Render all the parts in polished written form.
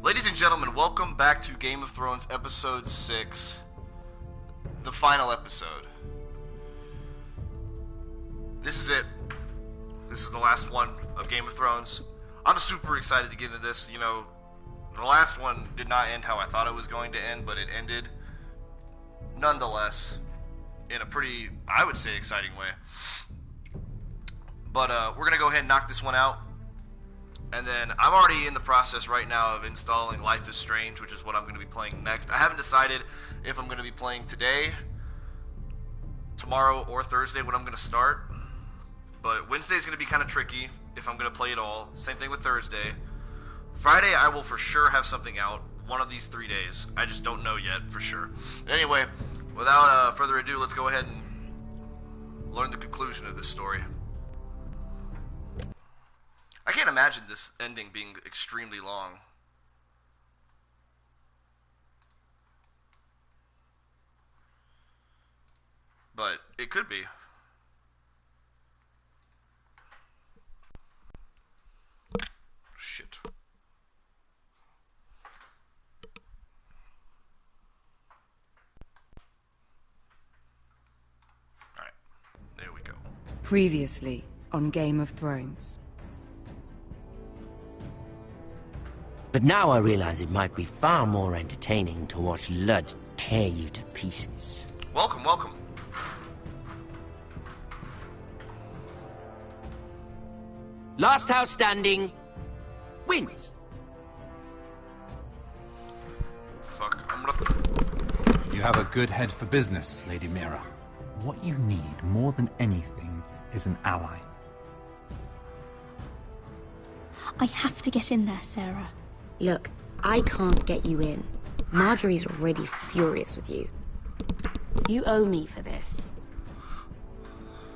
Ladies and gentlemen, welcome back to Game of Thrones Episode 6, the final episode. This is it. This is the last one of Game of Thrones. I'm super excited to get into this. You know, the last one did not end how I thought it was going to end, but it ended, nonetheless, in a pretty, I would say, exciting way. But we're going to go ahead and knock this one out. And then I'm already in the process right now of installing Life is Strange, which is what I'm going to be playing next. I haven't decided if I'm going to be playing today, tomorrow, or Thursday when I'm going to start. But Wednesday is going to be kind of tricky if I'm going to play it all. Same thing with Thursday. Friday I will for sure have something out one of these 3 days. I just don't know yet for sure. Anyway, without further ado, let's go ahead and learn the conclusion of this story. I can't imagine this ending being extremely long. But it could be. Shit. Alright, there we go. Previously on Game of Thrones. But now I realize it might be far more entertaining to watch Ludd tear you to pieces. Welcome, welcome. Last house standing wins. Fuck, I'm gonna... You have a good head for business, Lady Mira. What you need more than anything is an ally. I have to get in there, Sarah. Look, I can't get you in. Marjorie's already furious with you. You owe me for this.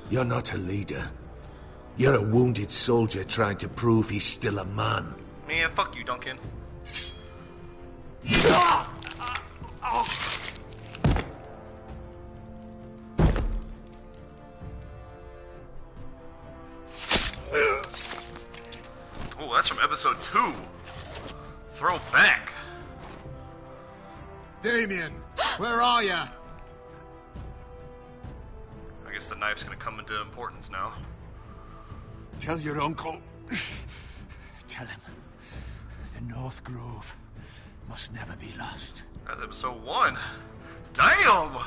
You're not a leader. You're a wounded soldier trying to prove he's still a man. Man, fuck you, Duncan. Oh, that's from episode 2. Throw back. Damien, where are ya? I guess the knife's gonna come into importance now. Tell your uncle. Tell him. The North Grove must never be lost. That's episode 1. Damn!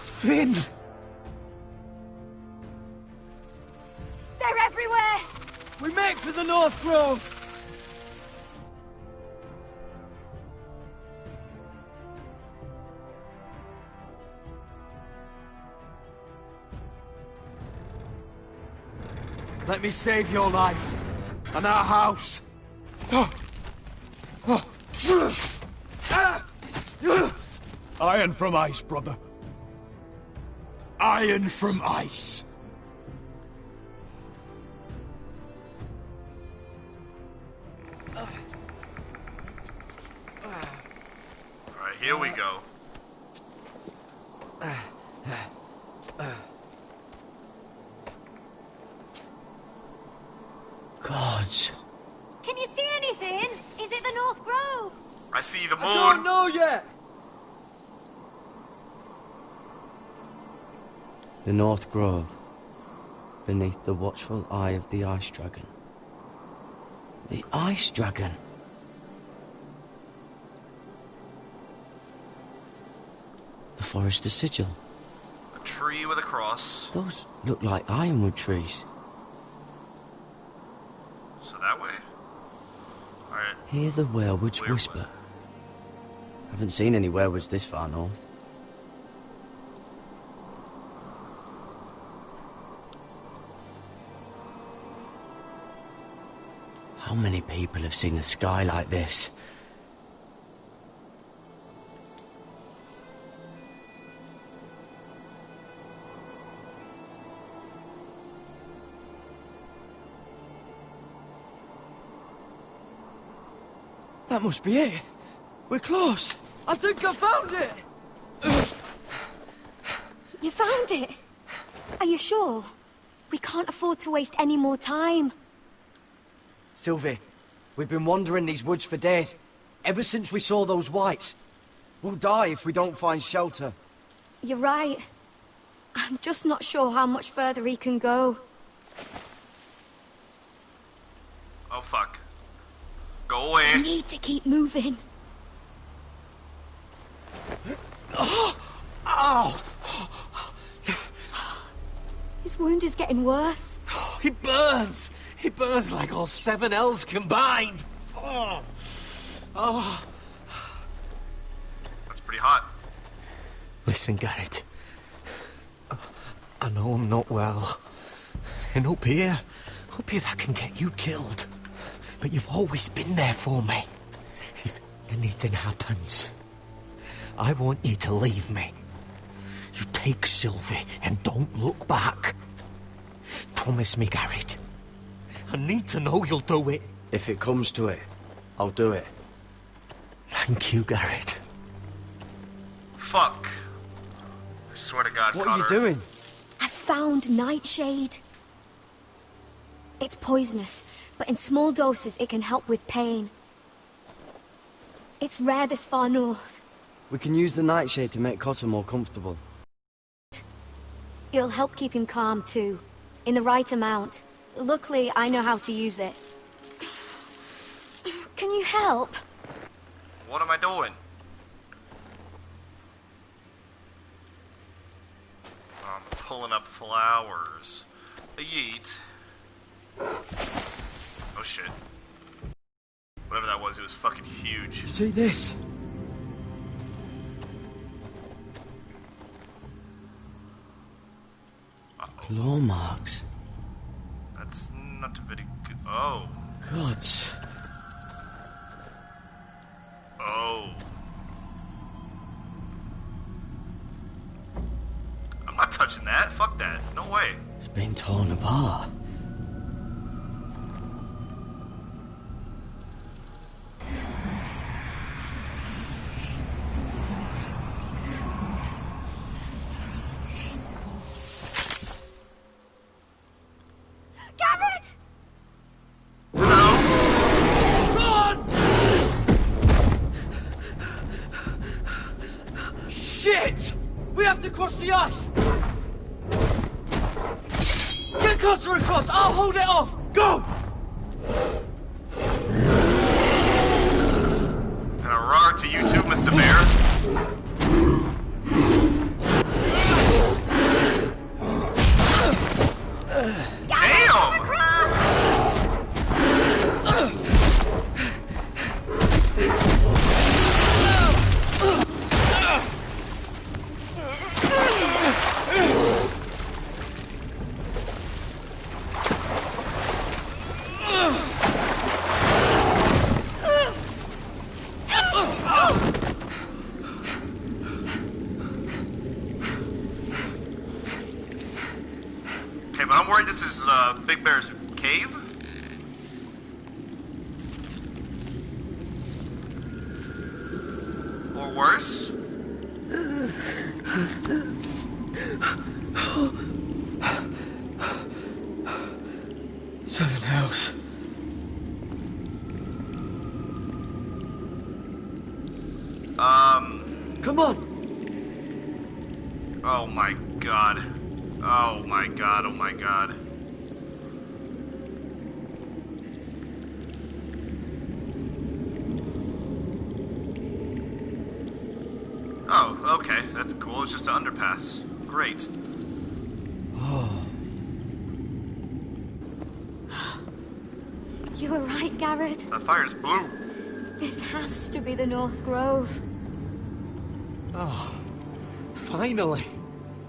Finn! They're everywhere! We make for the North Grove! Let me save your life and our house. Iron from ice, brother. Iron from ice. Alright, here we go. Gods. Can you see anything? Is it the North Grove? I see the moon. I don't know yet. The North Grove, beneath the watchful eye of the Ice Dragon. The Ice Dragon. The Forester Sigil. A tree with a cross. Those look like ironwood trees. So that way? Alright. Hear the werewolves whisper. Haven't seen any werewolves this far north. How many people have seen a sky like this? That must be it. We're close. I think I found it. You found it? Are you sure? We can't afford to waste any more time. Sylvie, we've been wandering these woods for days. Ever since we saw those whites. We'll die if we don't find shelter. You're right. I'm just not sure how much further he can go. Oh, fuck. Go away. We need to keep moving. Ow! His wound is getting worse. It burns! It burns like all 7 L's combined! Oh. That's pretty hot. Listen, Garrett. I know I'm not well. And up here that can get you killed. But you've always been there for me. If anything happens, I want you to leave me. You take Sylvie and don't look back. Promise me, Garrett. I need to know you'll do it. If it comes to it, I'll do it. Thank you, Garrett. Fuck. I swear to God, What are you doing? I found Nightshade. It's poisonous, but in small doses it can help with pain. It's rare this far north. We can use the nightshade to make Cotter more comfortable. It'll help keep him calm too, in the right amount. Luckily, I know how to use it. Can you help? What am I doing? I'm pulling up flowers. A yeet. Oh shit. Whatever that was, it was fucking huge. See this? Claw marks. That's not very good. Oh. Gods. Oh. I'm not touching that. Fuck that. No way. It's been torn apart. Shit! We have to cross the ice! Get Cotter across! I'll hold it off! Go! And a roar to you too, Mr. Bear. Damn! Okay, but I'm worried this is Big Bear's cave. Or worse. Seven Hells. Come on! Oh my god. Oh my god, oh my god. Oh, okay, that's cool. It's just an underpass. Great. Oh. You were right, Garrett. That fire's blue. This has to be the North Grove. Oh, finally.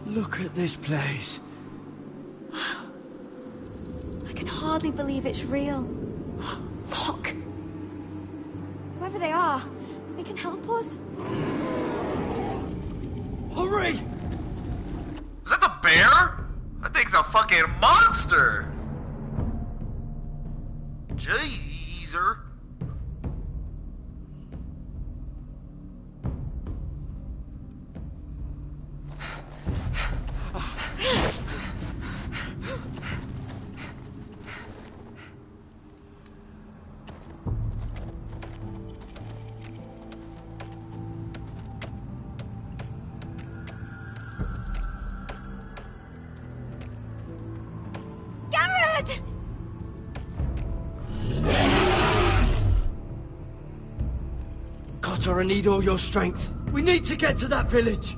Look at this place. I can hardly believe it's real. Look! Whoever they are, they can help us. Hurry! Is that the bear? That thing's a fucking monster! Jeezer. Daughter, I need all your strength. We need to get to that village.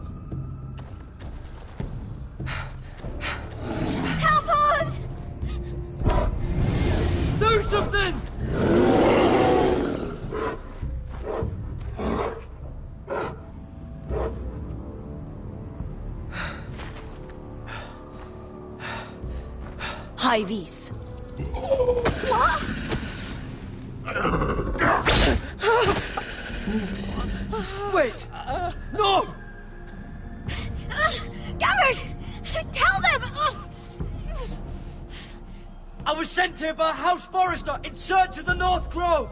Help us! Do something! High vis. What? Wait! No! Garrett! Tell them! I was sent here by House Forrester in search of the North Grove!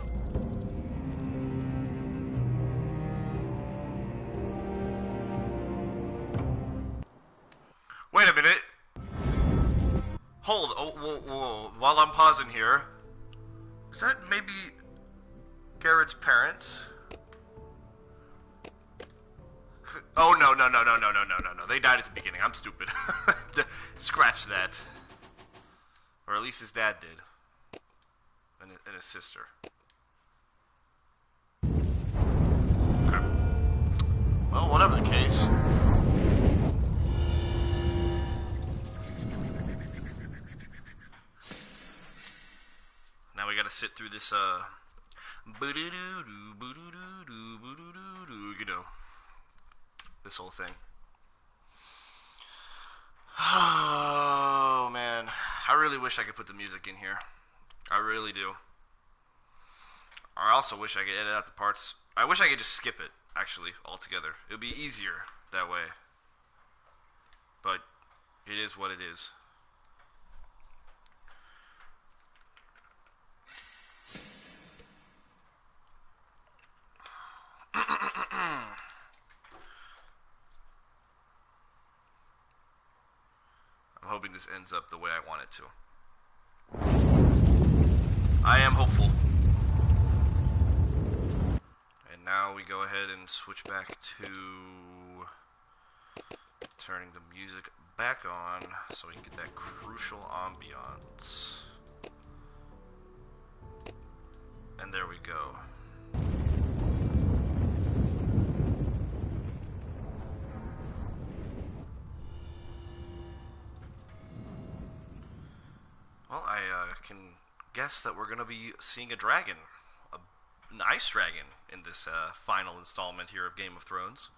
Wait a minute. Hold. Oh, whoa. While I'm pausing here, is that maybe Garrett's parents? Oh no! They died at the beginning. I'm stupid. Scratch that. Or at least his dad did, and his sister. Okay. Well, whatever the case. Now we gotta sit through this, you know, this whole thing. Oh, man. I really wish I could put the music in here. I really do. I also wish I could edit out the parts. I wish I could just skip it, actually, altogether. It would be easier that way. But it is what it is. I'm hoping this ends up the way I want it to. I am hopeful. And now we go ahead and switch back to turning the music back on so we can get that crucial ambiance. And there we go. Well, I can guess that we're going to be seeing a dragon, an ice dragon, in this final installment here of Game of Thrones.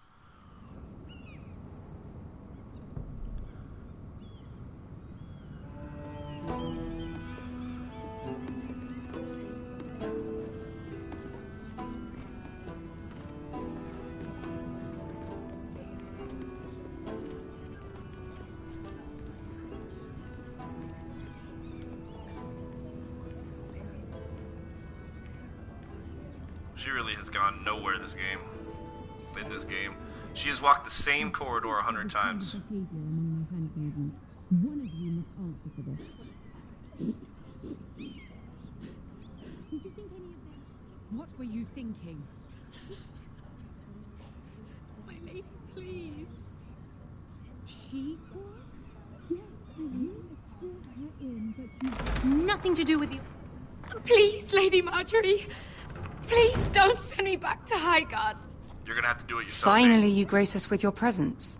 She really has gone nowhere this game. In this game. She has walked the same corridor 100 times. One of you must answer for this. Did you think any of them? What were you thinking? My lady, please. She was? Yes, and you escort her in, but you... Nothing to do with you. Please, Lady Marjorie. Please don't send me back to Highgarden. You're gonna have to do it yourself. Finally, you grace us with your presence.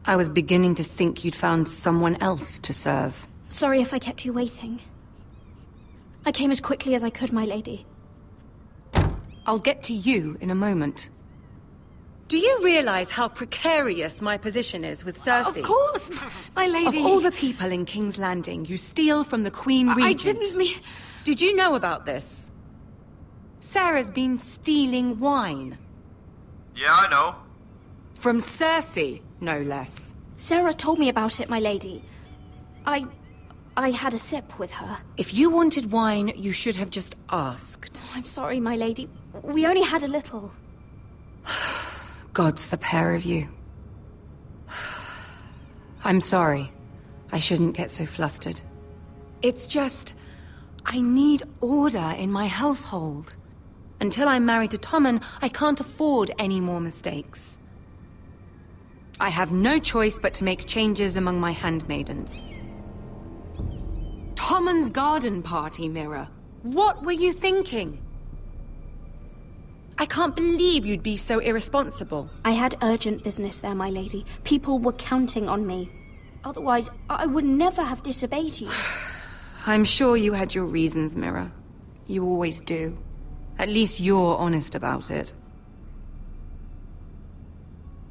I was beginning to think you'd found someone else to serve. Sorry if I kept you waiting. I came as quickly as I could, my lady. I'll get to you in a moment. Do you realize how precarious my position is with Cersei? Of course, my lady. Of all the people in King's Landing, you steal from the Queen Regent. I didn't mean... Did you know about this? Sarah's been stealing wine. Yeah, I know. From Cersei, no less. Sarah told me about it, my lady. I had a sip with her. If you wanted wine, you should have just asked. I'm sorry, my lady. We only had a little. Gods, the pair of you. I'm sorry. I shouldn't get so flustered. It's just... I need order in my household. Until I'm married to Tommen, I can't afford any more mistakes. I have no choice but to make changes among my handmaidens. Tommen's garden party, Mira. What were you thinking? I can't believe you'd be so irresponsible. I had urgent business there, my lady. People were counting on me. Otherwise, I would never have disobeyed you. I'm sure you had your reasons, Mira. You always do. At least you're honest about it.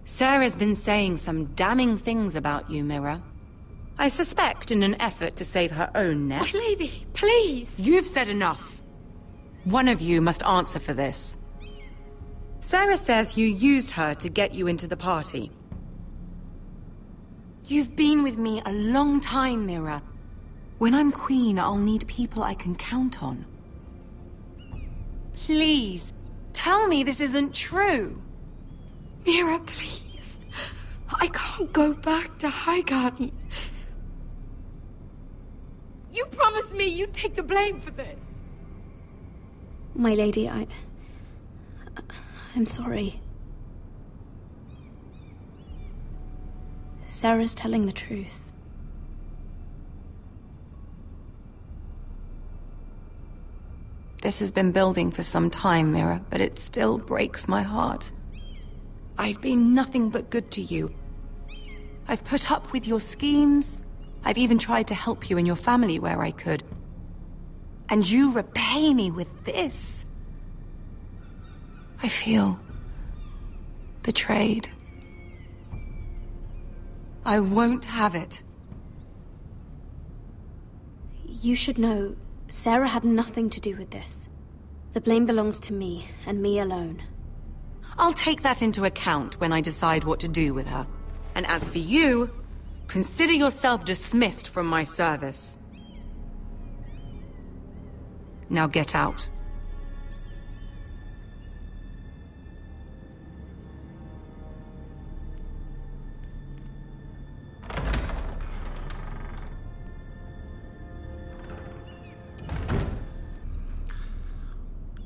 Sarah's been saying some damning things about you, Mira. I suspect in an effort to save her own neck. My lady, please! You've said enough. One of you must answer for this. Sarah says you used her to get you into the party. You've been with me a long time, Mira. When I'm queen, I'll need people I can count on. Please, tell me this isn't true. Mira, please. I can't go back to Highgarden. You promised me you'd take the blame for this. My lady, I'm sorry. Sarah's telling the truth. This has been building for some time, Mira, but it still breaks my heart. I've been nothing but good to you. I've put up with your schemes. I've even tried to help you and your family where I could. And you repay me with this. I feel betrayed. I won't have it. You should know, Sarah had nothing to do with this. The blame belongs to me, and me alone. I'll take that into account when I decide what to do with her. And as for you, consider yourself dismissed from my service. Now get out.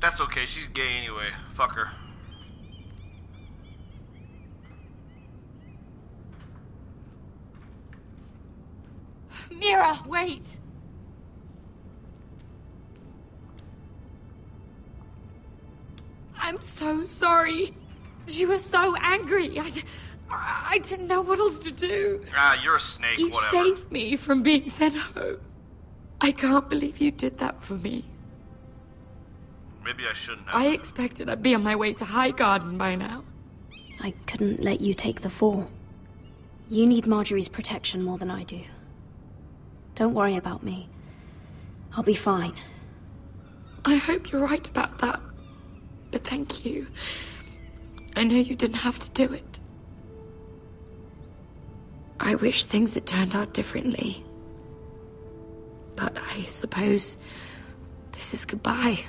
That's okay, she's gay anyway. Fuck her. Mira, wait! I'm so sorry. She was so angry. I didn't know what else to do. You're a snake, You whatever. saved me from being sent home. I can't believe you did that for me. Maybe I shouldn't have. I expected I'd be on my way to Highgarden by now. I couldn't let you take the fall. You need Marjorie's protection more than I do. Don't worry about me. I'll be fine. I hope you're right about that. But thank you. I know you didn't have to do it. I wish things had turned out differently. But I suppose this is goodbye.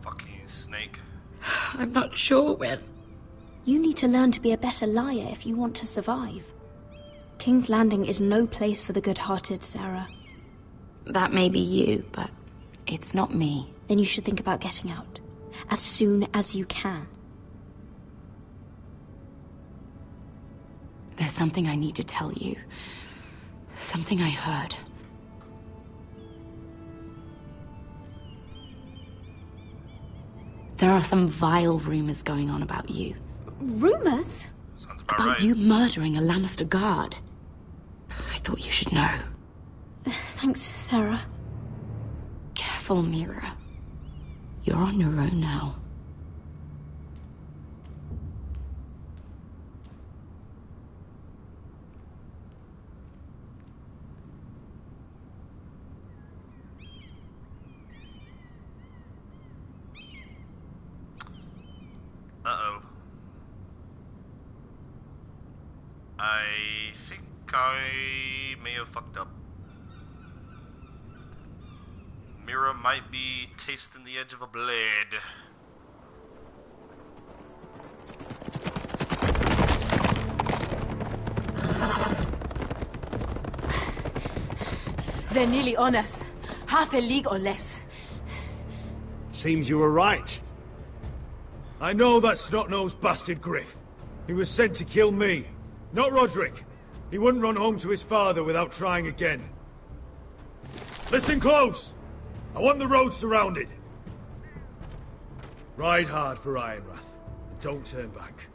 Fucking snake. I'm not sure when. You need to learn to be a better liar if you want to survive. King's Landing is no place for the good-hearted, Sarah. That may be you, but it's not me. Then you should think about getting out. As soon as you can. There's something I need to tell you. Something I heard. There are some vile rumors going on about you. Rumors? Sounds about About right. you murdering a Lannister guard. I thought you should know. Thanks, Sarah. Careful, Mira. You're on your own now. Uh-oh. I think I may have fucked up. Mira might be tasting the edge of a blade. They're nearly on us. Half a league or less. Seems you were right. I know that snot-nosed bastard Griff. He was sent to kill me, not Roderick. He wouldn't run home to his father without trying again. Listen close! I want the road surrounded. Ride hard for Ironrath, and don't turn back.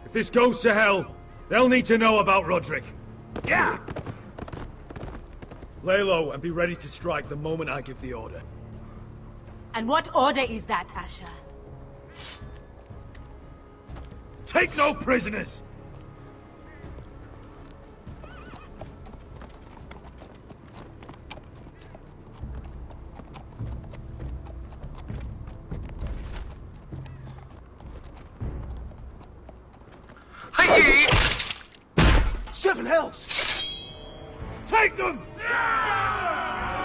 If this goes to hell, they'll need to know about Roderick. Yeah! Lay low and be ready to strike the moment I give the order. And what order is that, Asher? Take no prisoners! Hey! Seven hells! Take them!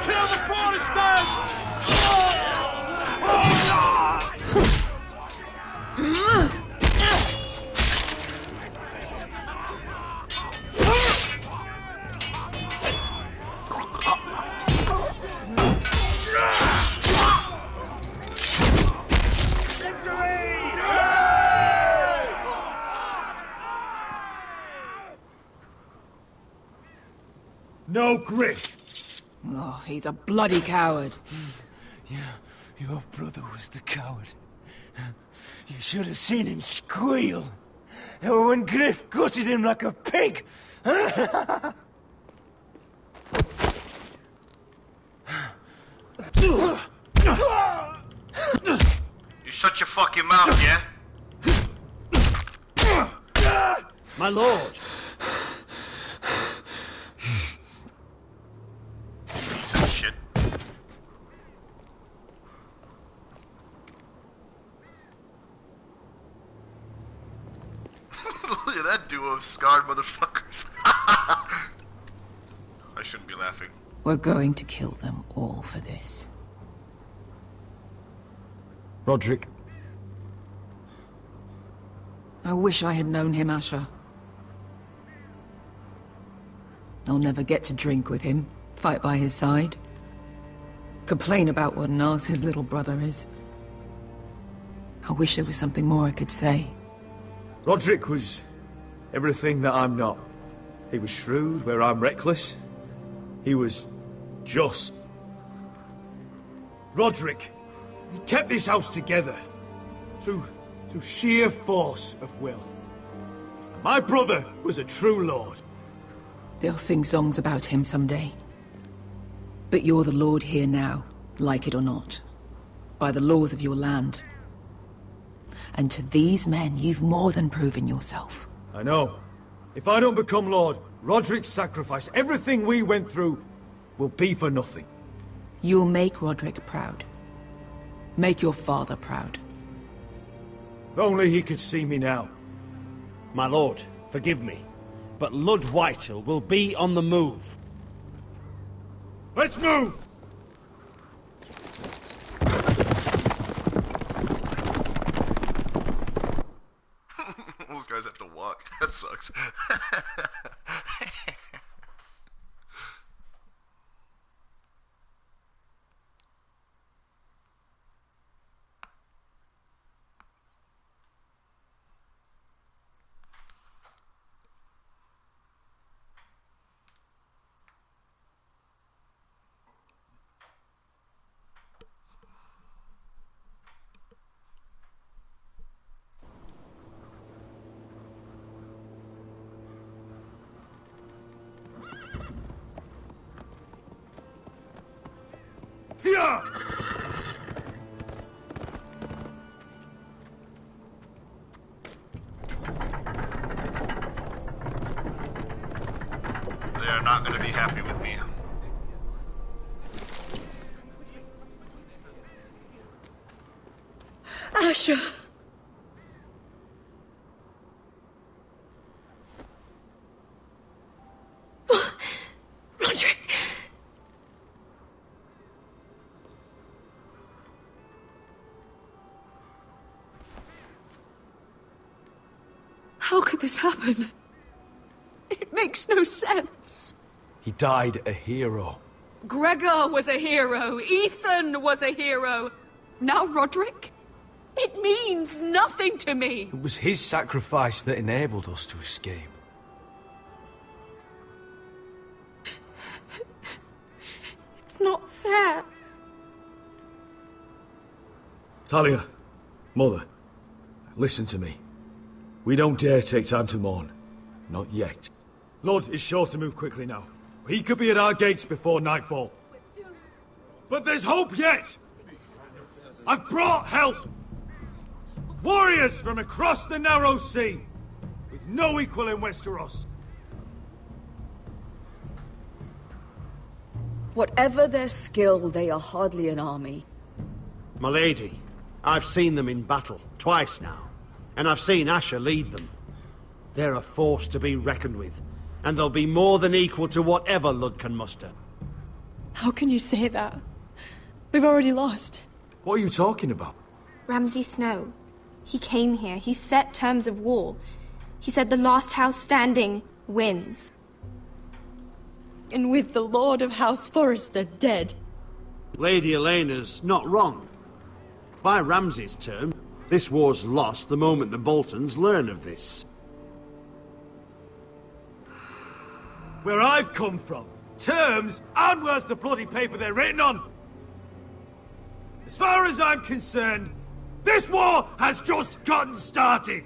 Kill the Protestants! No Griff! Oh, he's a bloody coward. Yeah, your brother was the coward. You should have seen him squeal. When Griff gutted him like a pig. You shut your fucking mouth, yeah? My lord! Piece of shit. Look at that duo of scarred motherfuckers. I shouldn't be laughing. We're going to kill them all for this. Roderick. I wish I had known him, Asher. I'll never get to drink with him, fight by his side, complain about what an arse his little brother is. I wish there was something more I could say. Roderick was everything that I'm not. He was shrewd where I'm reckless. He was just. Roderick, he kept this house together through sheer force of will. My brother was a true lord. They'll sing songs about him someday. But you're the lord here now, like it or not. By the laws of your land. And to these men, you've more than proven yourself. I know. If I don't become lord, Roderick's sacrifice, everything we went through, will be for nothing. You'll make Roderick proud. Make your father proud. If only he could see me now. My lord, forgive me, but Lud Whitehill will be on the move. Let's move! Those guys have to walk. That sucks. They're not going to be happy with me. Asher! Roderick! How could this happen? It makes no sense. He died a hero. Gregor was a hero. Ethan was a hero. Now Roderick? It means nothing to me. It was his sacrifice that enabled us to escape. It's not fair. Talia, Mother, listen to me. We don't dare take time to mourn. Not yet. Lud is sure to move quickly now. He could be at our gates before nightfall. But there's hope yet! I've brought help! Warriors from across the narrow sea, with no equal in Westeros. Whatever their skill, they are hardly an army. My lady, I've seen them in battle, twice now. And I've seen Asher lead them. They're a force to be reckoned with, and they'll be more than equal to whatever Lud can muster. How can you say that? We've already lost. What are you talking about? Ramsay Snow. He came here, he set terms of war. He said the last house standing wins. And with the Lord of House Forrester dead. Lady Elena's not wrong. By Ramsay's term, this war's lost the moment the Boltons learn of this. Where I've come from, terms aren't worth the bloody paper they're written on. As far as I'm concerned, this war has just gotten started.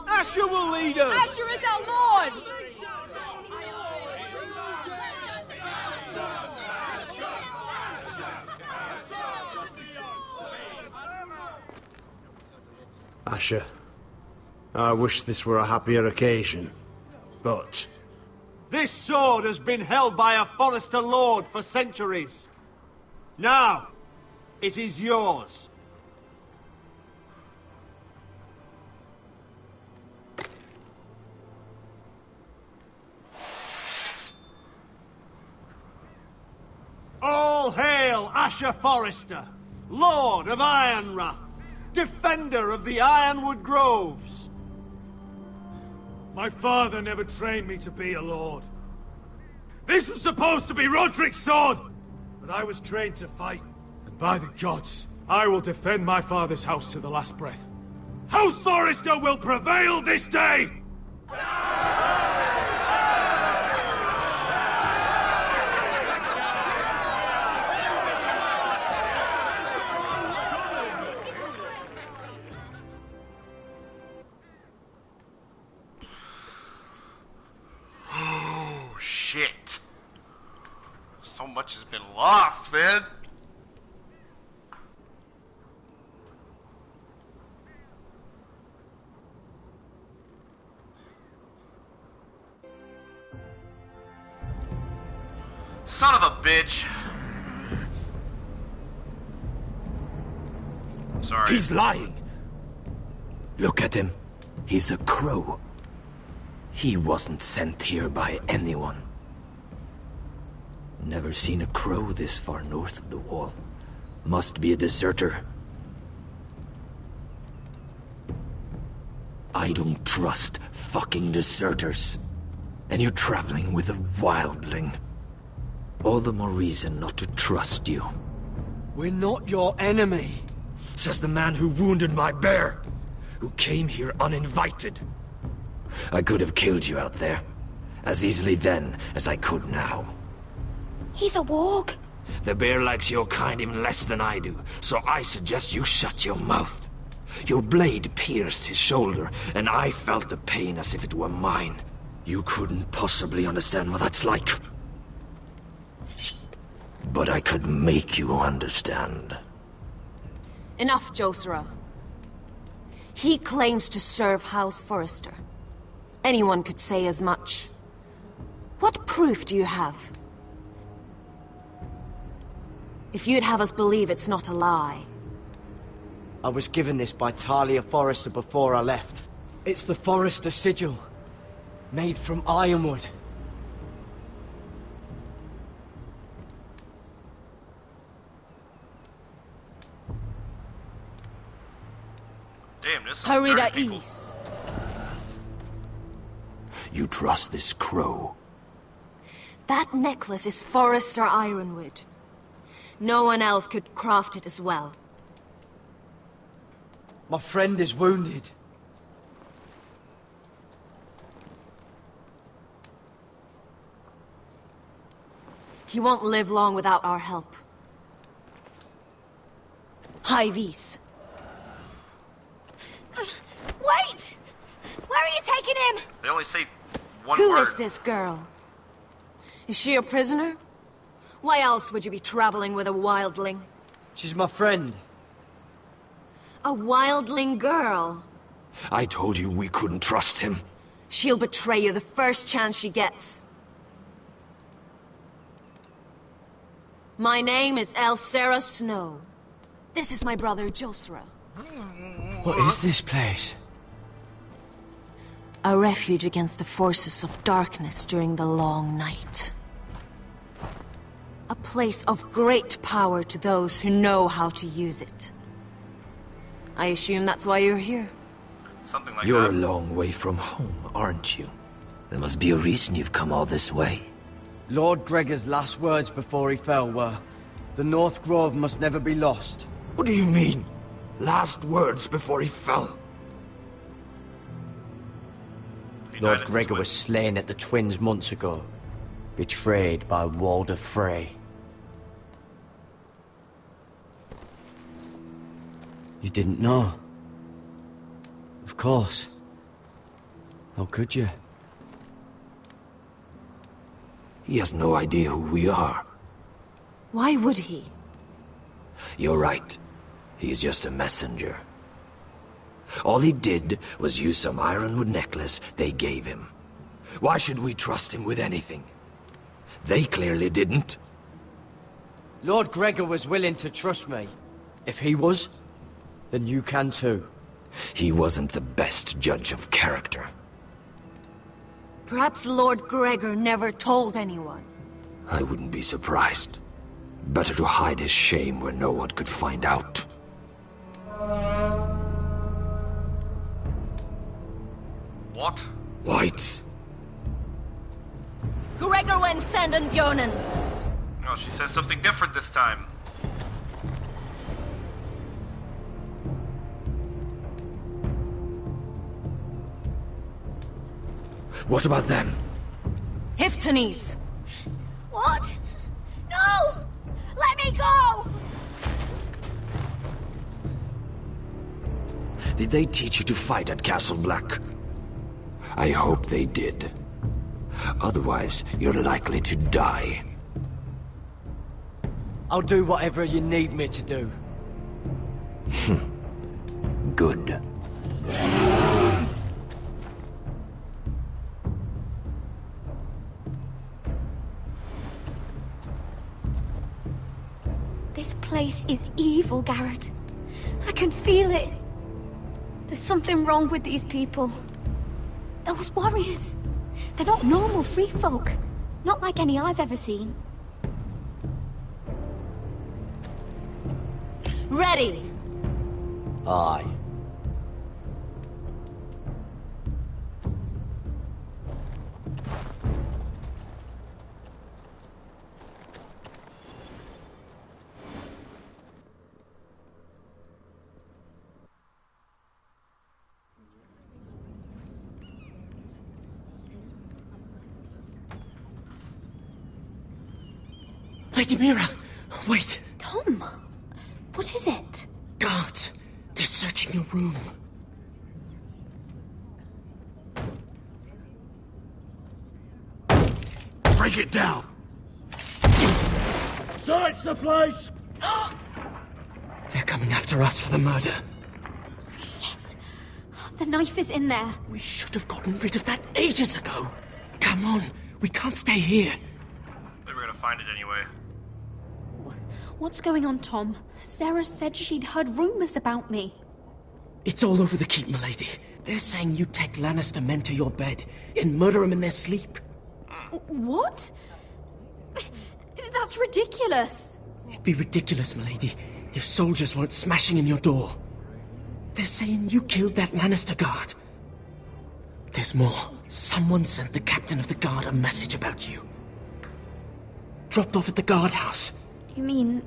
Asher will lead us! Asher is our lord! Asher, I wish this were a happier occasion, but... This sword has been held by a Forrester Lord for centuries. Now, it is yours. All hail Asher Forrester, Lord of Ironrath, defender of the Ironwood Groves. My father never trained me to be a lord. This was supposed to be Roderick's sword, but I was trained to fight. And by the gods, I will defend my father's house to the last breath. House Forrester will prevail this day! Oh, shit. So much has been lost, man. Son of a bitch. Sorry. He's lying. Look at him. He's a crow. He wasn't sent here by anyone. Never seen a crow this far north of the wall. Must be a deserter. I don't trust fucking deserters. And you're traveling with a wildling. All the more reason not to trust you. We're not your enemy. Says the man who wounded my bear. Who came here uninvited. I could have killed you out there. As easily then as I could now. He's a warg. The bear likes your kind even less than I do, so I suggest you shut your mouth. Your blade pierced his shoulder, and I felt the pain as if it were mine. You couldn't possibly understand what that's like. But I could make you understand. Enough, Josera. He claims to serve House Forrester. Anyone could say as much. What proof do you have? If you'd have us believe it's not a lie. I was given this by Talia Forrester before I left. It's the Forrester sigil. Made from ironwood. Damn, this is Hurry dirty to people. east. You trust this crow? That necklace is Forrester Ironwood. No one else could craft it as well. My friend is wounded. He won't live long without our help. High Vis. only say one Who word. is this girl? Is she a prisoner? Why else would you be traveling with a wildling? She's my friend. A wildling girl? I told you we couldn't trust him. She'll betray you the first chance she gets. My name is Elsera Snow. This is my brother Josra. What is this place? A refuge against the forces of darkness during the long night. A place of great power to those who know how to use it. I assume that's why you're here. Something like You're that. a long way from home, aren't you? There must be a reason you've come all this way. Lord Gregor's last words before he fell were, "The North Grove must never be lost." What do you mean? Last words before he fell? Lord Gregor was slain at the Twins months ago, betrayed by Walder Frey. You didn't know? Of course. How could you? He has no idea who we are. Why would he? You're right. He's just a messenger. All he did was use some ironwood necklace they gave him. Why should we trust him with anything? They clearly didn't. Lord Gregor was willing to trust me. If he was, then you can too. He wasn't the best judge of character. Perhaps Lord Gregor never told anyone. I wouldn't be surprised. Better to hide his shame where no one could find out. What? Whites. Gregor went senden Bjonen. Oh, she says something different this time. What about them? Hiftanes. What? No! Let me go! Did they teach you to fight at Castle Black? I hope they did. Otherwise, you're likely to die. I'll do whatever you need me to do. Good. This place is evil, Garrett. I can feel it. There's something wrong with these people. Those warriors. They're not normal free folk. Not like any I've ever seen. Ready. Aye. Lady Mira, wait. Tom, what is it? Guards, they're searching your room. Break it down! Search the place! They're coming after us for the murder. The knife is in there. We should have gotten rid of that ages ago. Come on, we can't stay here. They were gonna find it anyway. What's going on, Tom? Sarah said she'd heard rumors about me. It's all over the keep, milady. They're saying you take Lannister men to your bed and murder them in their sleep. What? That's ridiculous. It'd be ridiculous, milady, if soldiers weren't smashing in your door. They're saying you killed that Lannister guard. There's more. Someone sent the captain of the guard a message about you. Dropped off at the guardhouse. You mean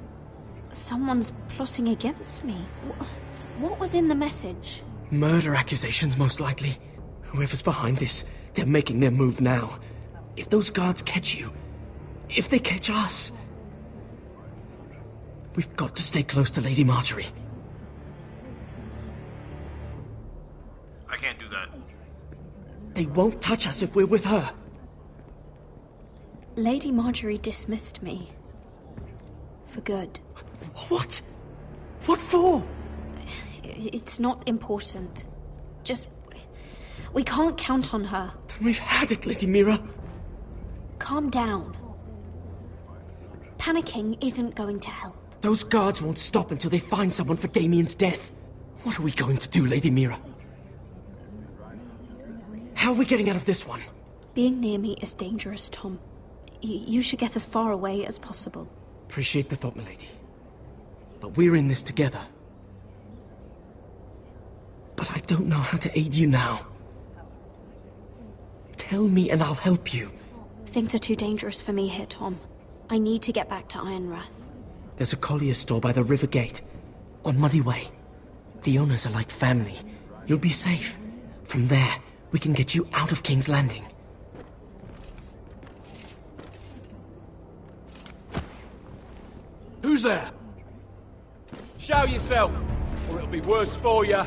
someone's plotting against me? What was in the message? Murder accusations, most likely. Whoever's behind this, they're making their move now. If those guards catch you, if they catch us, we've got to stay close to Lady Marjorie. I can't do that. They won't touch us if we're with her. Lady Marjorie dismissed me. For good. What? What for? It's not important. Just... we can't count on her. Then we've had it, Lady Mira. Calm down. Panicking isn't going to help. Those guards won't stop until they find someone for Damien's death. What are we going to do, Lady Mira? How are we getting out of this one? Being near me is dangerous, Tom. You should get as far away as possible. Appreciate the thought, milady. But we're in this together. But I don't know how to aid you now. Tell me and I'll help you. Things are too dangerous for me here, Tom. I need to get back to Ironrath. There's a collier's store by the river gate. On Muddy Way. The owners are like family. You'll be safe. From there, we can get you out of King's Landing. Who's there? Show yourself, or it'll be worse for you.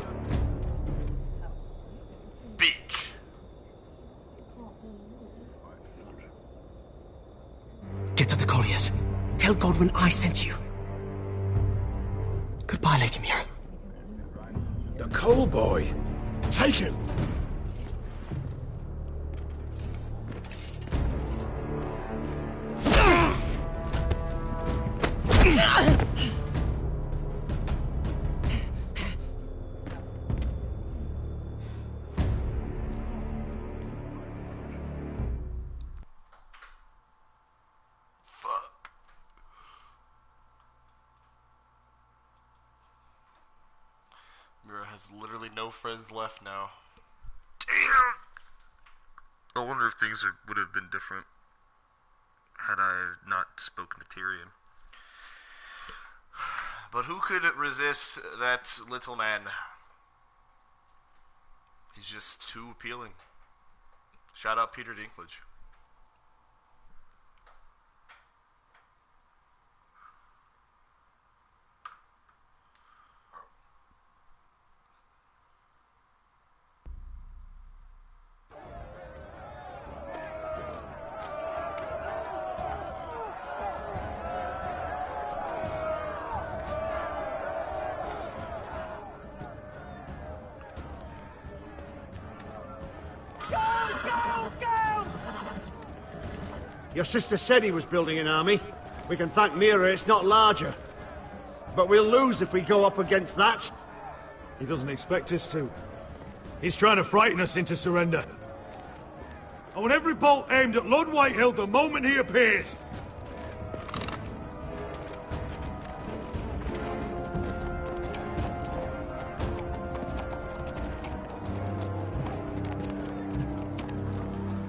Bitch. Get to the colliers. Tell Godwin I sent you. Goodbye, Lady Mira. The coal boy. Take him. Mira has literally no friends left now. Damn! I wonder if things would have been different had I not spoken to Tyrion. But who could resist that little man? He's just too appealing. Shout out Peter Dinklage. Your sister said he was building an army. We can thank Mira it's not larger. But we'll lose if we go up against that. He doesn't expect us to. He's trying to frighten us into surrender. I want every bolt aimed at Lord Whitehill the moment he appears.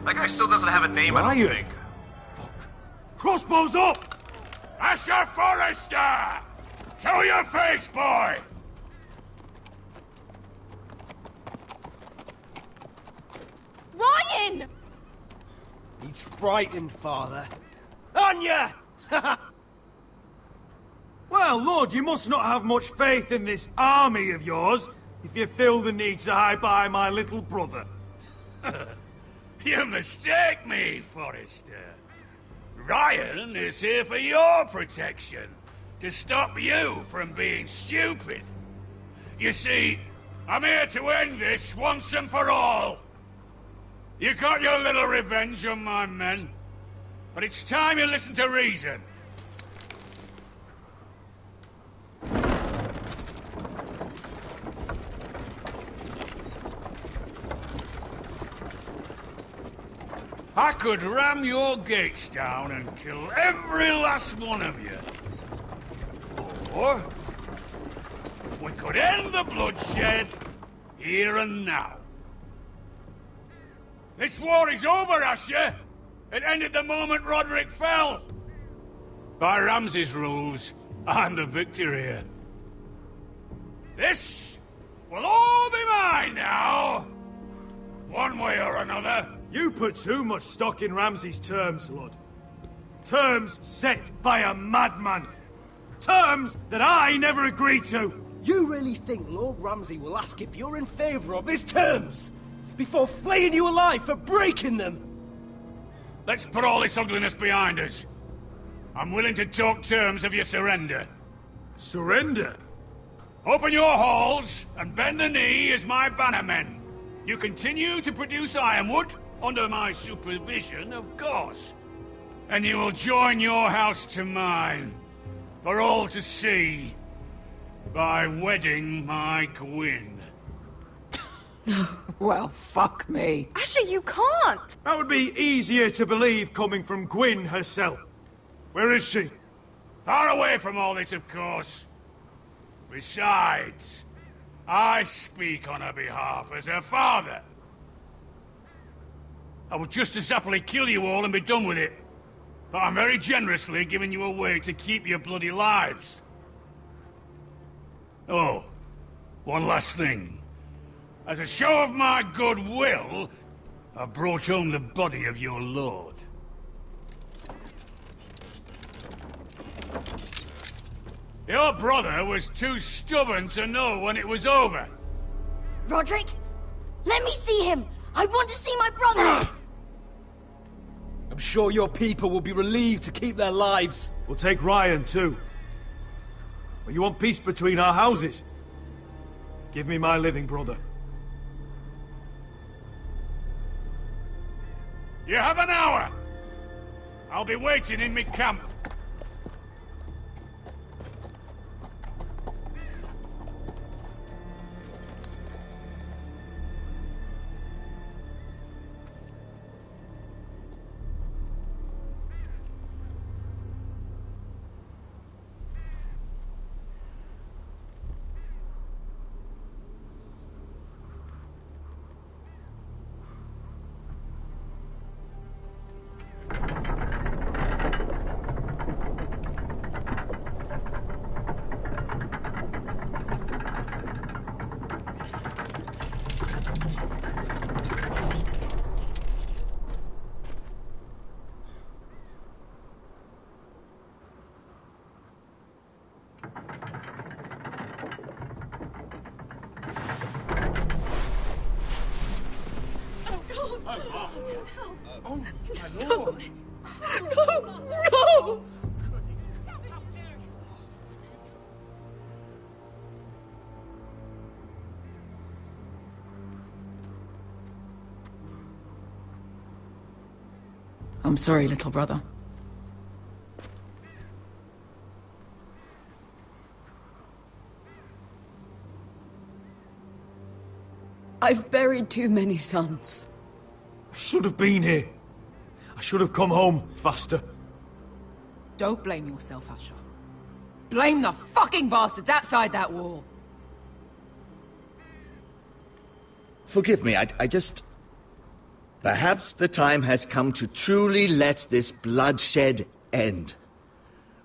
That guy still doesn't have a name, I don't think. Crossbows up! Asher Forrester! Show your face, boy! Ryan! He's frightened, Father. Anya! Well, Lord, you must not have much faith in this army of yours if you feel the need to hide behind my little brother. You mistake me, Forrester. Ryan is here for your protection, to stop you from being stupid. You see, I'm here to end this once and for all. You got your little revenge on my men, but it's time you listen to reason. I could ram your gates down and kill every last one of you. Or we could end the bloodshed here and now. This war is over, Asher. It ended the moment Roderick fell. By Ramsay's rules, I'm the victor here. This will all be mine now. One way or another. You put too much stock in Ramsay's terms, Lord. Terms set by a madman. Terms that I never agreed to. You really think Lord Ramsay will ask if you're in favor of his terms? before flaying you alive for breaking them! Let's put all this ugliness behind us. I'm willing to talk terms of your surrender. Surrender? Open your halls and bend the knee as my bannermen. You continue to produce ironwood, under my supervision, of course. And you will join your house to mine, for all to see, by wedding my Gwyn. Well, fuck me. Asher, you can't! That would be easier to believe coming from Gwyn herself. Where is she? Far away from all this, of course. Besides, I speak on her behalf as her father. I would just as happily kill you all and be done with it. But I'm very generously giving you a way to keep your bloody lives. Oh, one last thing. As a show of my goodwill, I've brought home the body of your lord. Your brother was too stubborn to know when it was over. Roderick? Let me see him! I want to see my brother! I'm sure your people will be relieved to keep their lives. We'll take Ryan, too. But you want peace between our houses? Give me my living brother. You have an hour! I'll be waiting in my camp. Oh, my lord! No! I'm sorry, little brother. I've buried too many sons. I should have been here. I should have come home faster. Don't blame yourself, Asher. Blame the fucking bastards outside that wall. Forgive me, I just... Perhaps the time has come to truly let this bloodshed end.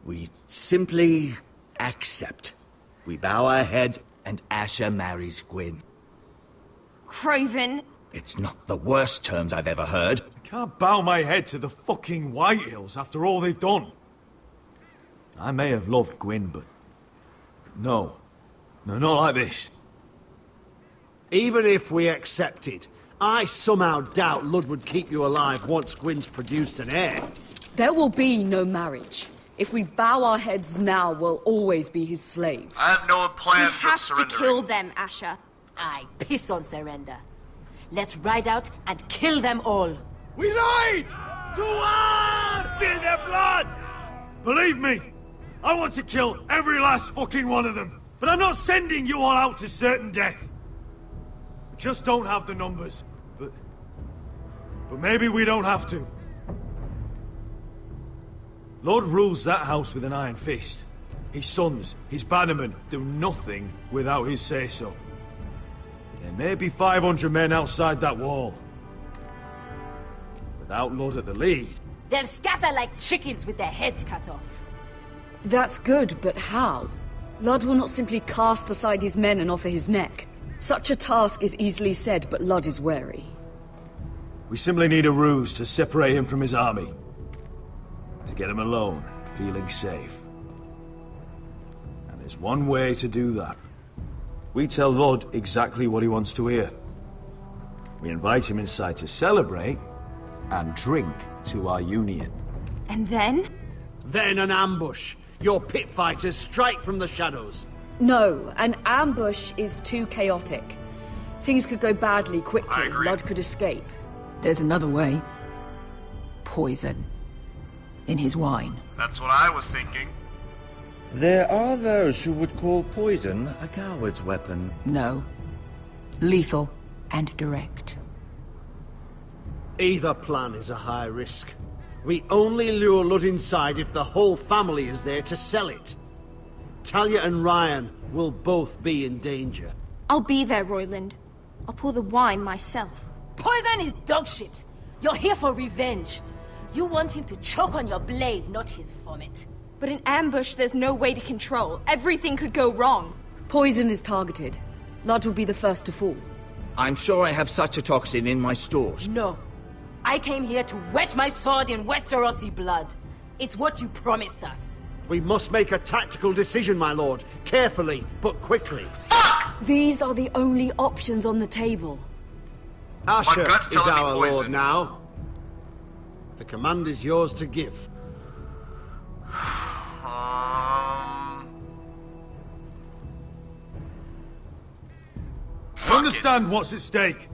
We simply accept. We bow our heads and Asher marries Gwyn. Craven. It's not the worst terms I've ever heard. I can't bow my head to the fucking Whitehills after all they've done. I may have loved Gwyn, but... No. No, not like this. Even if we accepted, I somehow doubt Ludd would keep you alive once Gwyn's produced an heir. There will be no marriage. If we bow our heads now, we'll always be his slaves. I have no plans We of have to surrendering. kill them, Asher. I piss on surrender. Let's ride out and kill them all. We ride! To us! Spill their blood! Believe me, I want to kill every last fucking one of them. But I'm not sending you all out to certain death. We just don't have the numbers. But maybe we don't have to. Lord rules that house with an iron fist. His sons, his bannermen, do nothing without his say-so. There may be 500 men outside that wall. Without Lord at the lead... They'll scatter like chickens with their heads cut off. That's good, but how? Ludd will not simply cast aside his men and offer his neck. Such a task is easily said, but Ludd is wary. We simply need a ruse to separate him from his army. To get him alone, feeling safe. And there's one way to do that. We tell Ludd exactly what he wants to hear. We invite him inside to celebrate and drink to our union. And then? Then an ambush. Your pit fighters strike from the shadows. No, an ambush is too chaotic. Things could go badly quickly. Lud could escape. There's another way. Poison. In his wine. That's what I was thinking. There are those who would call poison a coward's weapon. No. Lethal and direct. Either plan is a high risk. We only lure Lud inside if the whole family is there to sell it. Talia and Ryan will both be in danger. I'll be there, Royland. I'll pour the wine myself. Poison is dog shit. You're here for revenge. You want him to choke on your blade, not his vomit. But in ambush, there's no way to control. Everything could go wrong. Poison is targeted. Lud will be the first to fall. I'm sure I have such a toxin in my stores. No. I came here to wet my sword in Westerosi blood. It's what you promised us. We must make a tactical decision, my lord. Carefully, but quickly. These are the only options on the table. Asher gut's is telling me our poison. lord now. The command is yours to give. I understand what's at stake.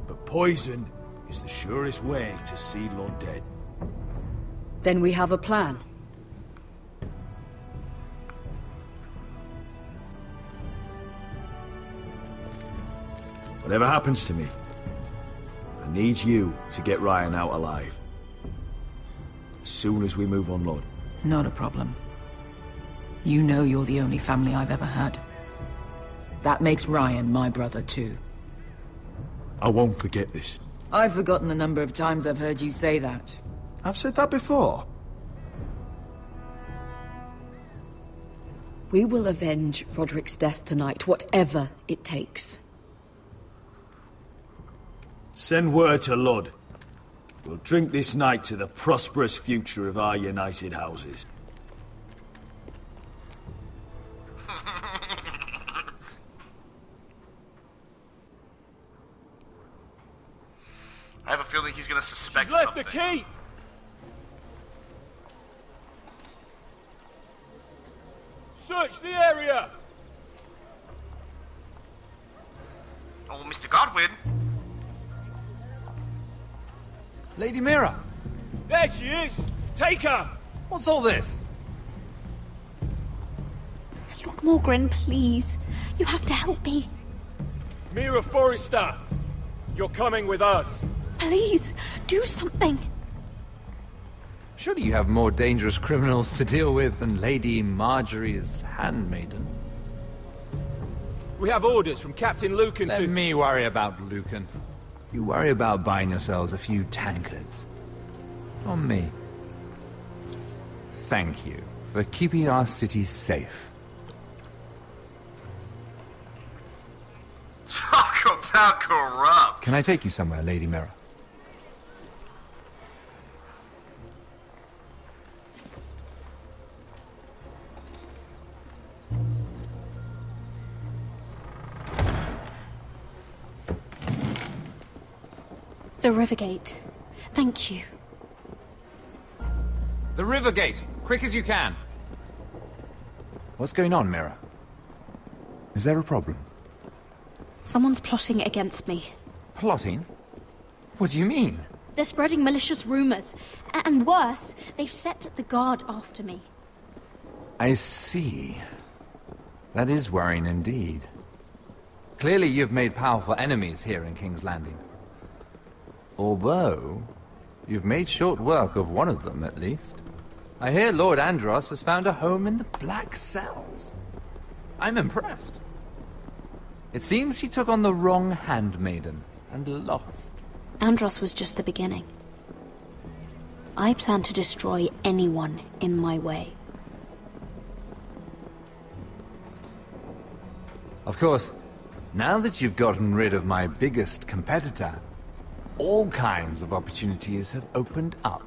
But poison is the surest way to see Lord dead. Then we have a plan. Whatever happens to me, I need you to get Ryan out alive. As soon as we move on, Lord. Not a problem. You know you're the only family I've ever had. That makes Ryan my brother, too. I won't forget this. I've forgotten the number of times I've heard you say that. I've said that before. We will avenge Roderick's death tonight, whatever it takes. Send word to Lud. We'll drink this night to the prosperous future of our united houses. I have a feeling he's gonna suspect She's left something. the keep! Search the area! Oh, Mr. Godwin. Lady Mira! There she is! Take her! What's all this? Lord Morgren, please. You have to help me. Mira Forrester! You're coming with us! Please, do something. Surely you have more dangerous criminals to deal with than Lady Marjorie's handmaiden. We have orders from Captain Lucan Let to... me worry about Lucan. You worry about buying yourselves a few tankards. On me. Thank you for keeping our city safe. Talk about corrupt. Can I take you somewhere, Lady Mira? The Rivergate. Thank you. The Rivergate! Quick as you can! What's going on, Mira? Is there a problem? Someone's plotting against me. Plotting? What do you mean? They're spreading malicious rumors. And worse, they've set the guard after me. I see. That is worrying indeed. Clearly you've made powerful enemies here in King's Landing. Although, you've made short work of one of them, at least. I hear Lord Andros has found a home in the Black Cells. I'm impressed. It seems he took on the wrong handmaiden and lost. Andros was just the beginning. I plan to destroy anyone in my way. Of course, now that you've gotten rid of my biggest competitor, all kinds of opportunities have opened up.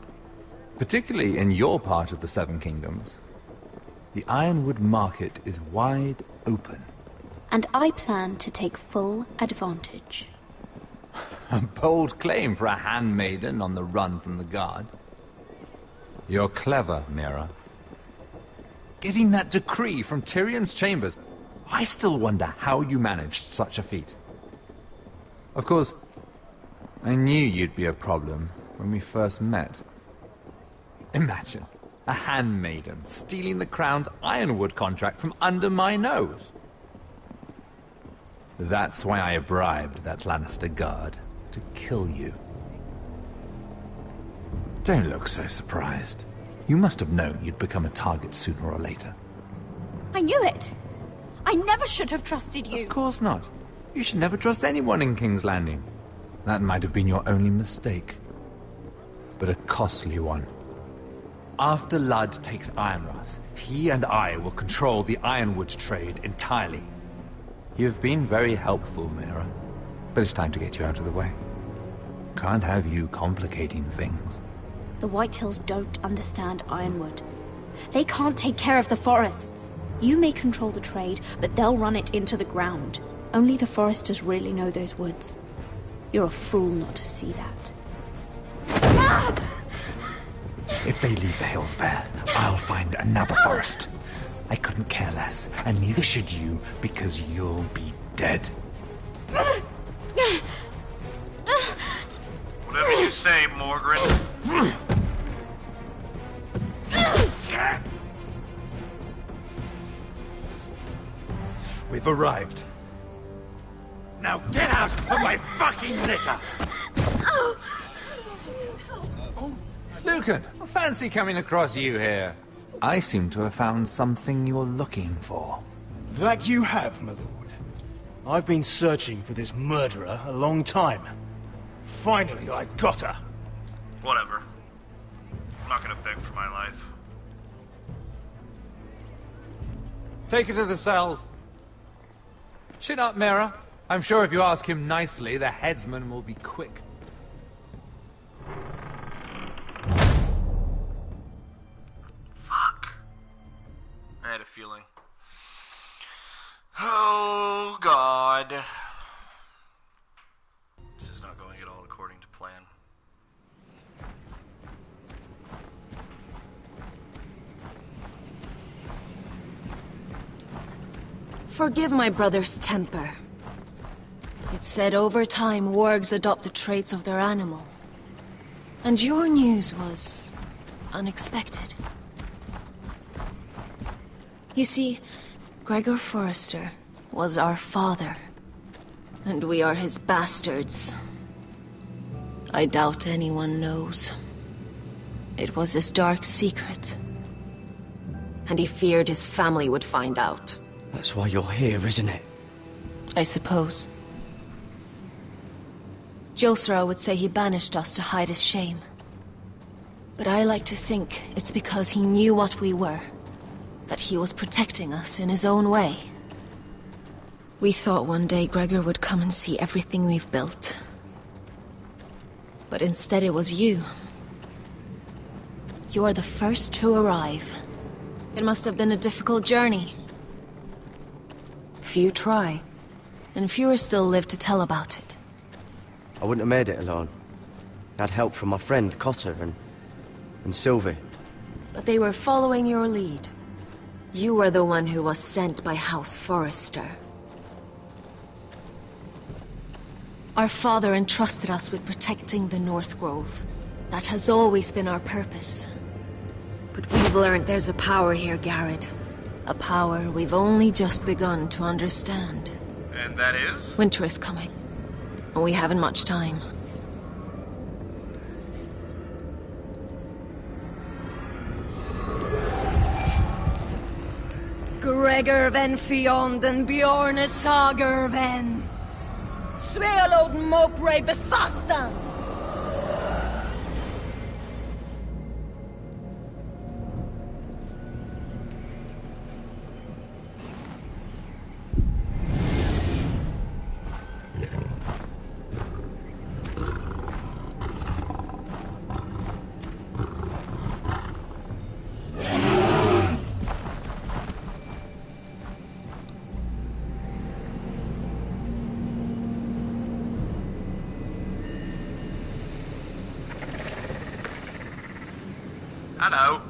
Particularly in your part of the Seven Kingdoms. The Ironwood market is wide open. And I plan to take full advantage. A bold claim for a handmaiden on the run from the guard. You're clever, Mira. Getting that decree from Tyrion's chambers, I still wonder how you managed such a feat. Of course, I knew you'd be a problem when we first met. Imagine a handmaiden stealing the crown's ironwood contract from under my nose. That's why I bribed that Lannister guard to kill you. Don't look so surprised. You must have known you'd become a target sooner or later. I knew it! I never should have trusted you! Of course not. You should never trust anyone in King's Landing. That might have been your only mistake. But a costly one. After Ludd takes Ironrath, he and I will control the ironwood trade entirely. You've been very helpful, Mira. But it's time to get you out of the way. Can't have you complicating things. The Whitehills don't understand Ironwood. They can't take care of the forests. You may control the trade, but they'll run it into the ground. Only the foresters really know those woods. You're a fool not to see that. If they leave the hills bare, I'll find another forest. I couldn't care less, and neither should you, because you'll be dead. Whatever you say, Morgan. We've arrived. Now get out of my fucking litter! Lucan, fancy coming across you here. I seem to have found something you're looking for. That you have, my lord. I've been searching for this murderer a long time. Finally, I got her. Whatever. I'm not gonna beg for my life. Take her to the cells. Chin up, Mira. I'm sure if you ask him nicely, the headsman will be quick. Fuck. I had a feeling. Oh, God. This is not going at all according to plan. Forgive my brother's temper. It's said over time wargs adopt the traits of their animal. And your news was unexpected. You see, Gregor Forrester was our father, and we are his bastards. I doubt anyone knows. It was his dark secret, and he feared his family would find out. That's why you're here, isn't it? I suppose. Josra would say he banished us to hide his shame. But I like to think it's because he knew what we were. That he was protecting us in his own way. We thought one day Gregor would come and see everything we've built. But instead it was you. You are the first to arrive. It must have been a difficult journey. Few try, and fewer still live to tell about it. I wouldn't have made it alone. I had help from my friend Cotter and Sylvie. But they were following your lead. You were the one who was sent by House Forrester. Our father entrusted us with protecting the North Grove. That has always been our purpose. But we've learned there's a power here, Garrett. A power we've only just begun to understand. And that is? Winter is coming, and we haven't much time. Gregor ven Fionden Bjorne Sager ven. Svealoden Mopre Befastan. I know.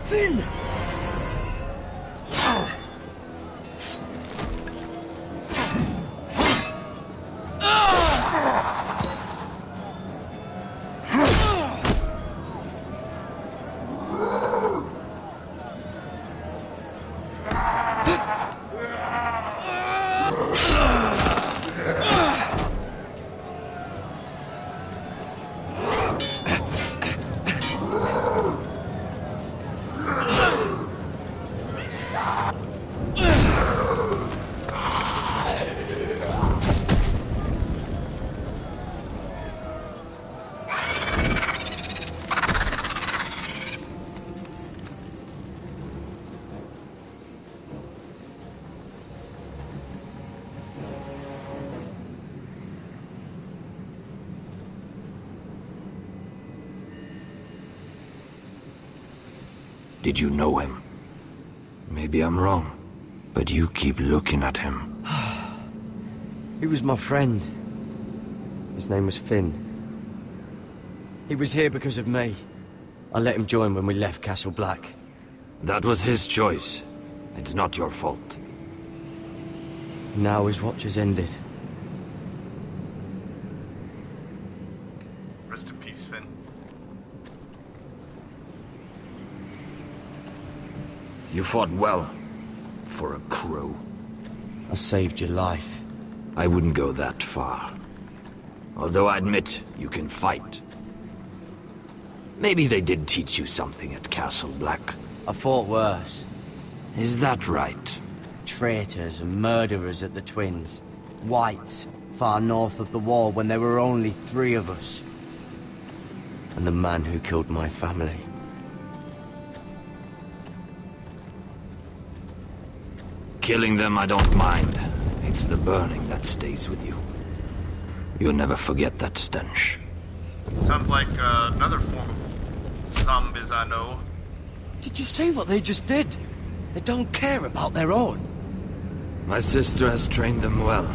Finn! Did you know him? Maybe I'm wrong, but you keep looking at him. He was my friend. His name was Finn. He was here because of me. I let him join when we left Castle Black. That was his choice. It's not your fault. Now his watch has ended. Rest in peace, Finn. You fought well. For a crow. I saved your life. I wouldn't go that far. Although I admit, you can fight. Maybe they did teach you something at Castle Black. I fought worse. Is that right? Traitors and murderers at the Twins. Whites, far north of the wall when there were only 3 of us. And the man who killed my family. Killing them I don't mind. It's the burning that stays with you. You'll never forget that stench. Sounds like another form of zombies I know. Did you see what they just did? They don't care about their own. My sister has trained them well.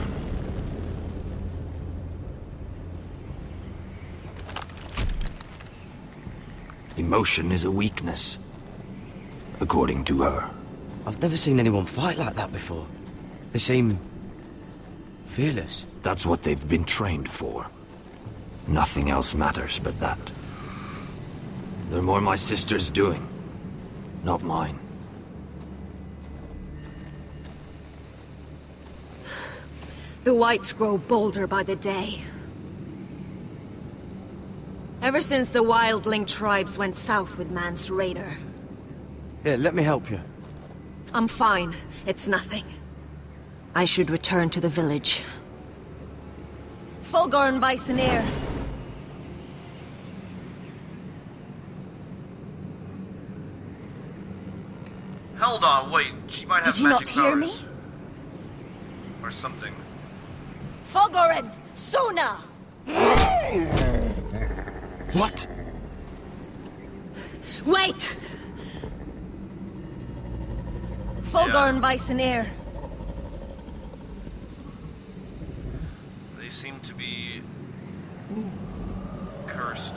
Emotion is a weakness. According to her. I've never seen anyone fight like that before. They seem... fearless. That's what they've been trained for. Nothing else matters but that. They're more my sister's doing, not mine. The Whites grow bolder by the day. Ever since the Wildling tribes went south with Mance Raider. Here, let me help you. I'm fine. It's nothing. I should return to the village. Fulgorn Bisoneer. Hold on, wait. She might have Did you not magic hear me? powers. Or something. Fogoren, sooner! What? Wait! Fogoren Weisseneer. They seem to be cursed.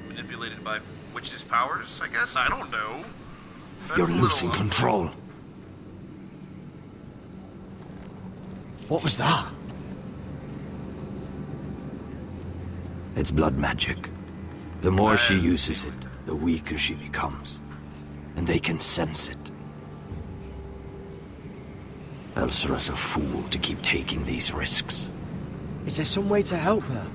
Manipulated by witches' powers, I guess? I don't know. That's You're a little losing control. What was that? It's blood magic. The more she uses it, the weaker she becomes. And they can sense it. Elsera's a fool to keep taking these risks. Is there some way to help her?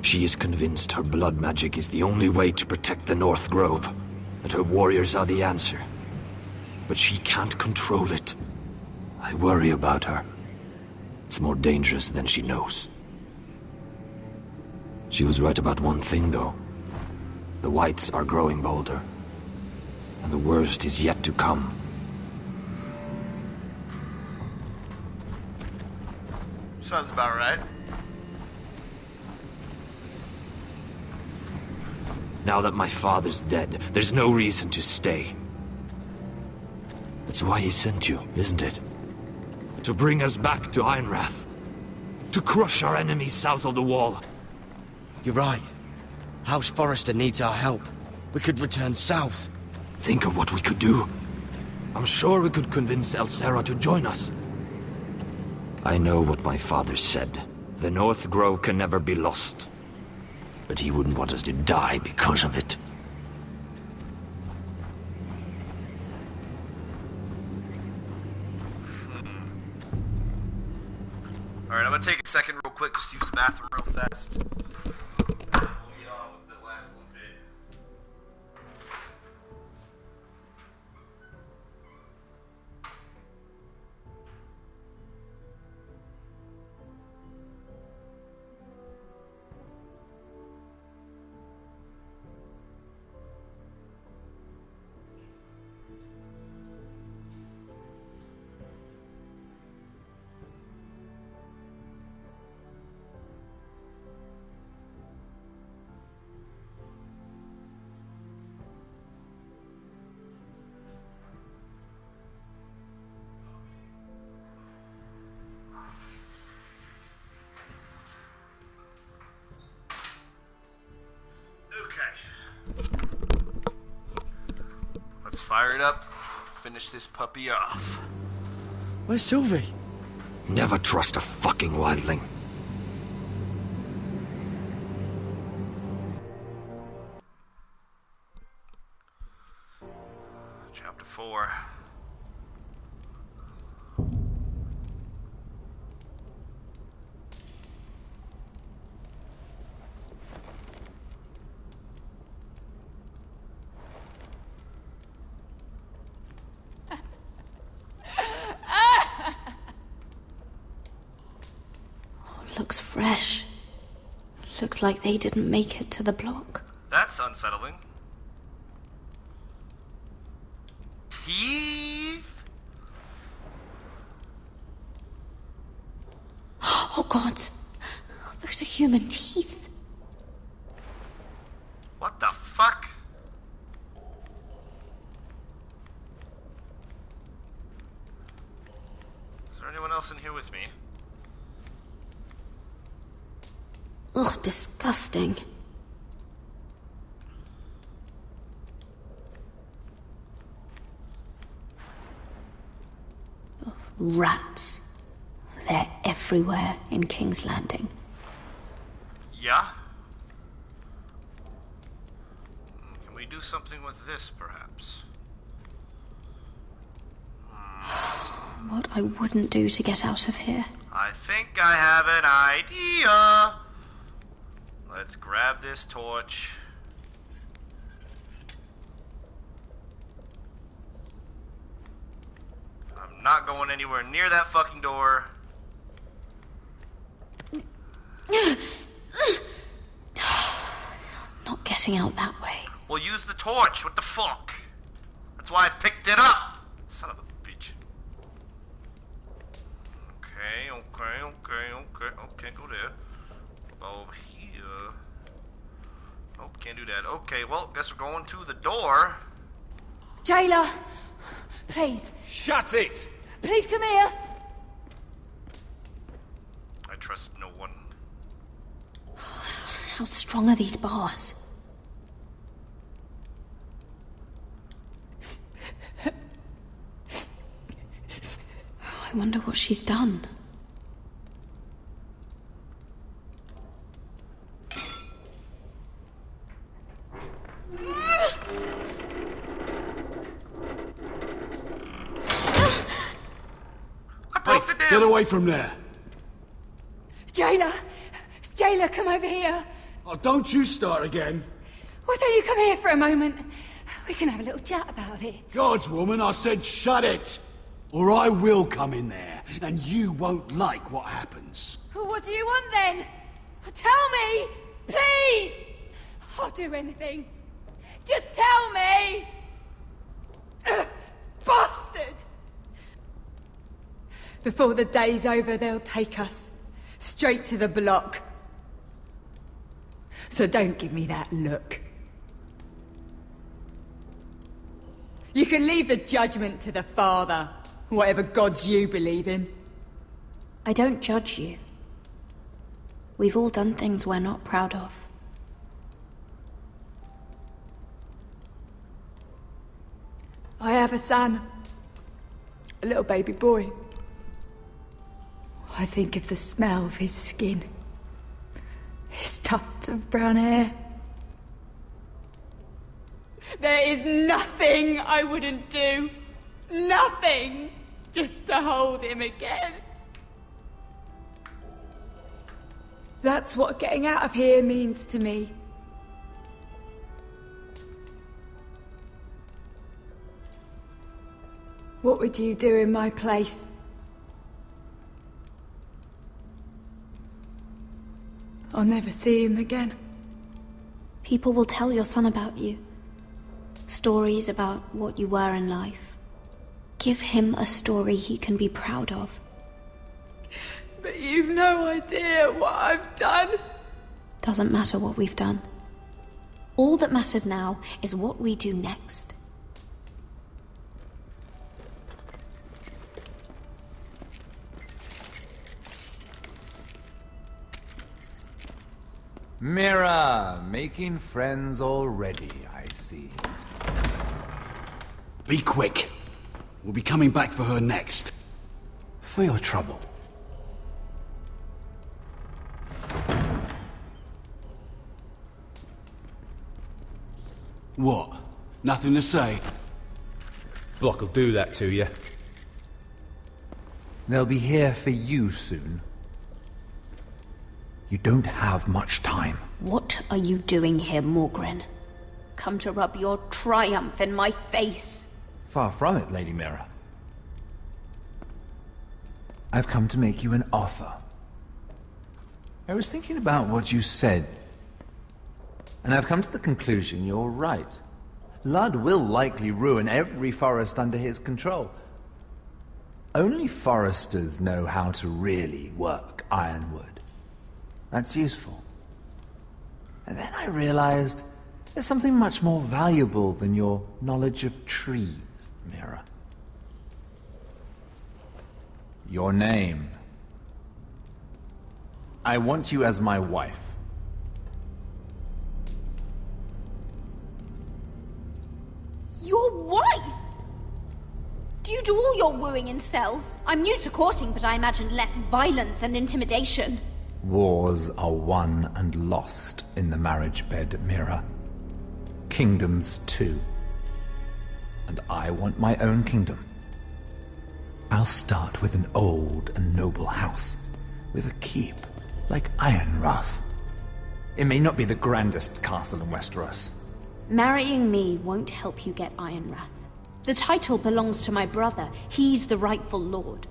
She is convinced her blood magic is the only way to protect the North Grove, that her warriors are the answer. But she can't control it. I worry about her. It's more dangerous than she knows. She was right about one thing, though. The Whites are growing bolder. And the worst is yet to come. Sounds about right. Now that my father's dead, there's no reason to stay. That's why he sent you, isn't it? To bring us back to Einrath. To crush our enemies south of the wall. You're right. House Forrester needs our help. We could return south. Think of what we could do. I'm sure we could convince Elsera to join us. I know what my father said. The North Grove can never be lost. But he wouldn't want us to die because of it. Alright, I'm gonna take a second real quick just to use the bathroom real fast. We'll get on with the last little bit. Let's fire it up. Finish this puppy off. Where's Sylvie? Never trust a fucking wildling. Chapter 4. Looks fresh. Looks like they didn't make it to the block. That's unsettling. Teeth? Oh god! Those are human teeth. What the fuck? Is there anyone else in here with me? Ugh, disgusting. Rats. They're everywhere in King's Landing. Yeah? Can we do something with this, perhaps? What I wouldn't do to get out of here. I think I have an idea. Let's grab this torch. I'm not going anywhere near that fucking door. Not getting out that way. Well, use the torch. What the fuck? That's why I picked it up! Son of a bitch. Okay, go there. Over here. Oh, can't do that. Okay, well, guess we're going to the door. Jailer, please. Shut it! Please come here. I trust no one. How strong are these bars? I wonder what she's done. Get away from there! Jailer! Jailer, come over here. Oh, don't you start again. Why don't you come here for a moment? We can have a little chat about it. Gods, woman, I said shut it! Or I will come in there, and you won't like what happens. What do you want then? Tell me! Please! I'll do anything. Just tell me! Bastard! Before the day's over, they'll take us straight to the block. So don't give me that look. You can leave the judgment to the Father, whatever gods you believe in. I don't judge you. We've all done things we're not proud of. I have a son. A little baby boy. I think of the smell of his skin. His tufts of brown hair. There is nothing I wouldn't do. Nothing! Just to hold him again. That's what getting out of here means to me. What would you do in my place? I'll never see him again. People will tell your son about you. Stories about what you were in life. Give him a story he can be proud of. But you've no idea what I've done. Doesn't matter what we've done. All that matters now is what we do next. Mira, making friends already, I see. Be quick. We'll be coming back for her next. For your trouble. What? Nothing to say? Block will do that to you. They'll be here for you soon. You don't have much time. What are you doing here, Morgren? Come to rub your triumph in my face. Far from it, Lady Mira. I've come to make you an offer. I was thinking about what you said, and I've come to the conclusion you're right. Ludd will likely ruin every forest under his control. Only foresters know how to really work ironwood. That's useful. And then I realized there's something much more valuable than your knowledge of trees, Mira. Your name. I want you as my wife. Your wife? Do you do all your wooing in cells? I'm new to courting, but I imagined less violence and intimidation. Wars are won and lost in the marriage bed, Mira. Kingdoms too. And I want my own kingdom. I'll start with an old and noble house, with a keep, like Ironrath. It may not be the grandest castle in Westeros. Marrying me won't help you get Ironrath. The title belongs to my brother. He's the rightful lord.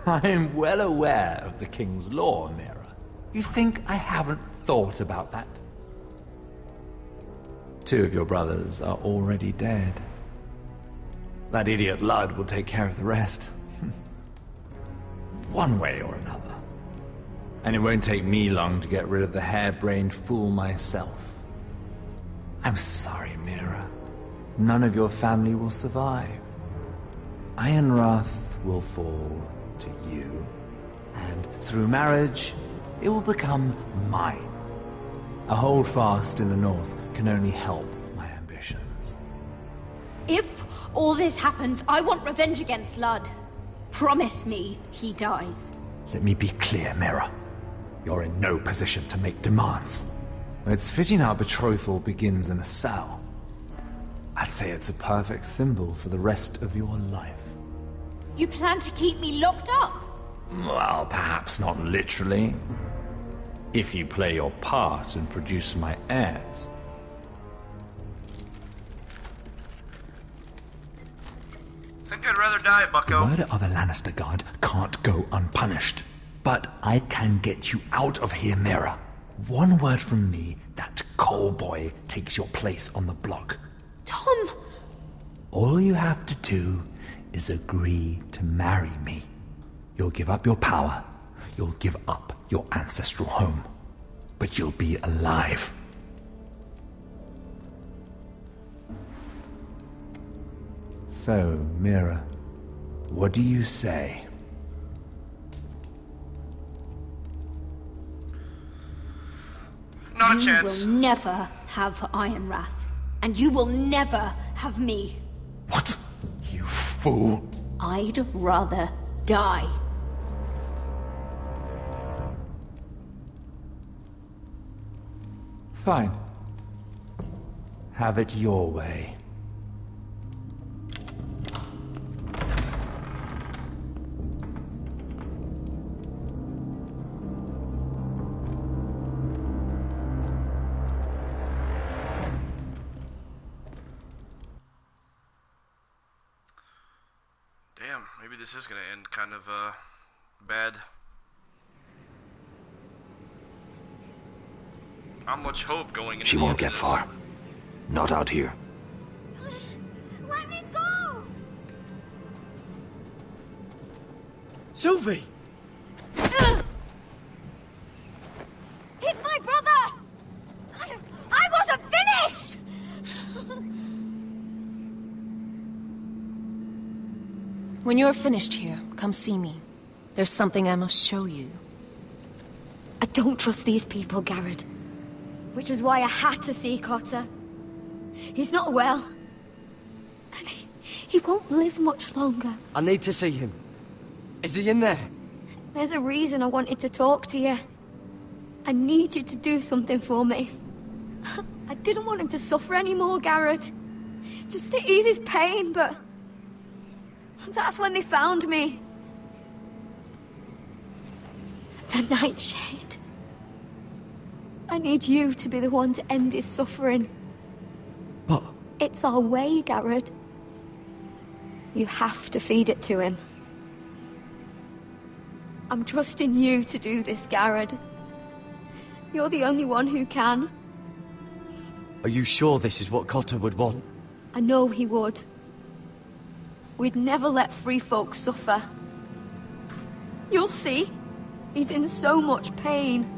I'm well aware of the king's law, Mira. You think I haven't thought about that? 2 of your brothers are already dead. That idiot Lud will take care of the rest. One way or another. And it won't take me long to get rid of the harebrained fool myself. I'm sorry, Mira. None of your family will survive. Ironrath will fall to you, and through marriage, it will become mine. A holdfast in the north can only help my ambitions. If all this happens, I want revenge against Lud. Promise me he dies. Let me be clear, Mira. You're in no position to make demands. It's fitting our betrothal begins in a cell. I'd say it's a perfect symbol for the rest of your life. You plan to keep me locked up? Well, perhaps not literally. If you play your part and produce my heirs. I think I'd rather die, bucko. The murder of a Lannister guard can't go unpunished. But I can get you out of here, Mira. One word from me, that coal boy takes your place on the block. Tom! All you have to do is agree to marry me. You'll give up your power. You'll give up your ancestral home. But you'll be alive. So, Mira, what do you say? Not a chance. You will never have Ironrath. And you will never have me. What? You fool. I'd rather die. Fine. Have it your way. Damn, maybe this is gonna end kind of, bad. Not much hope going into She the won't end get of this. far. Not out here. Let me go! Sylvie! He's my brother! I wasn't finished! When you're finished here, come see me. There's something I must show you. I don't trust these people, Garrett. Which was why I had to see Cotter. He's not well. And he won't live much longer. I need to see him. Is he in there? There's a reason I wanted to talk to you. I need you to do something for me. I didn't want him to suffer anymore, Garrett. Just to ease his pain, but... that's when they found me. The Nightshade. I need you to be the one to end his suffering. What? It's our way, Garrett. You have to feed it to him. I'm trusting you to do this, Garrett. You're the only one who can. Are you sure this is what Cotter would want? I know he would. We'd never let free folk suffer. You'll see. He's in so much pain.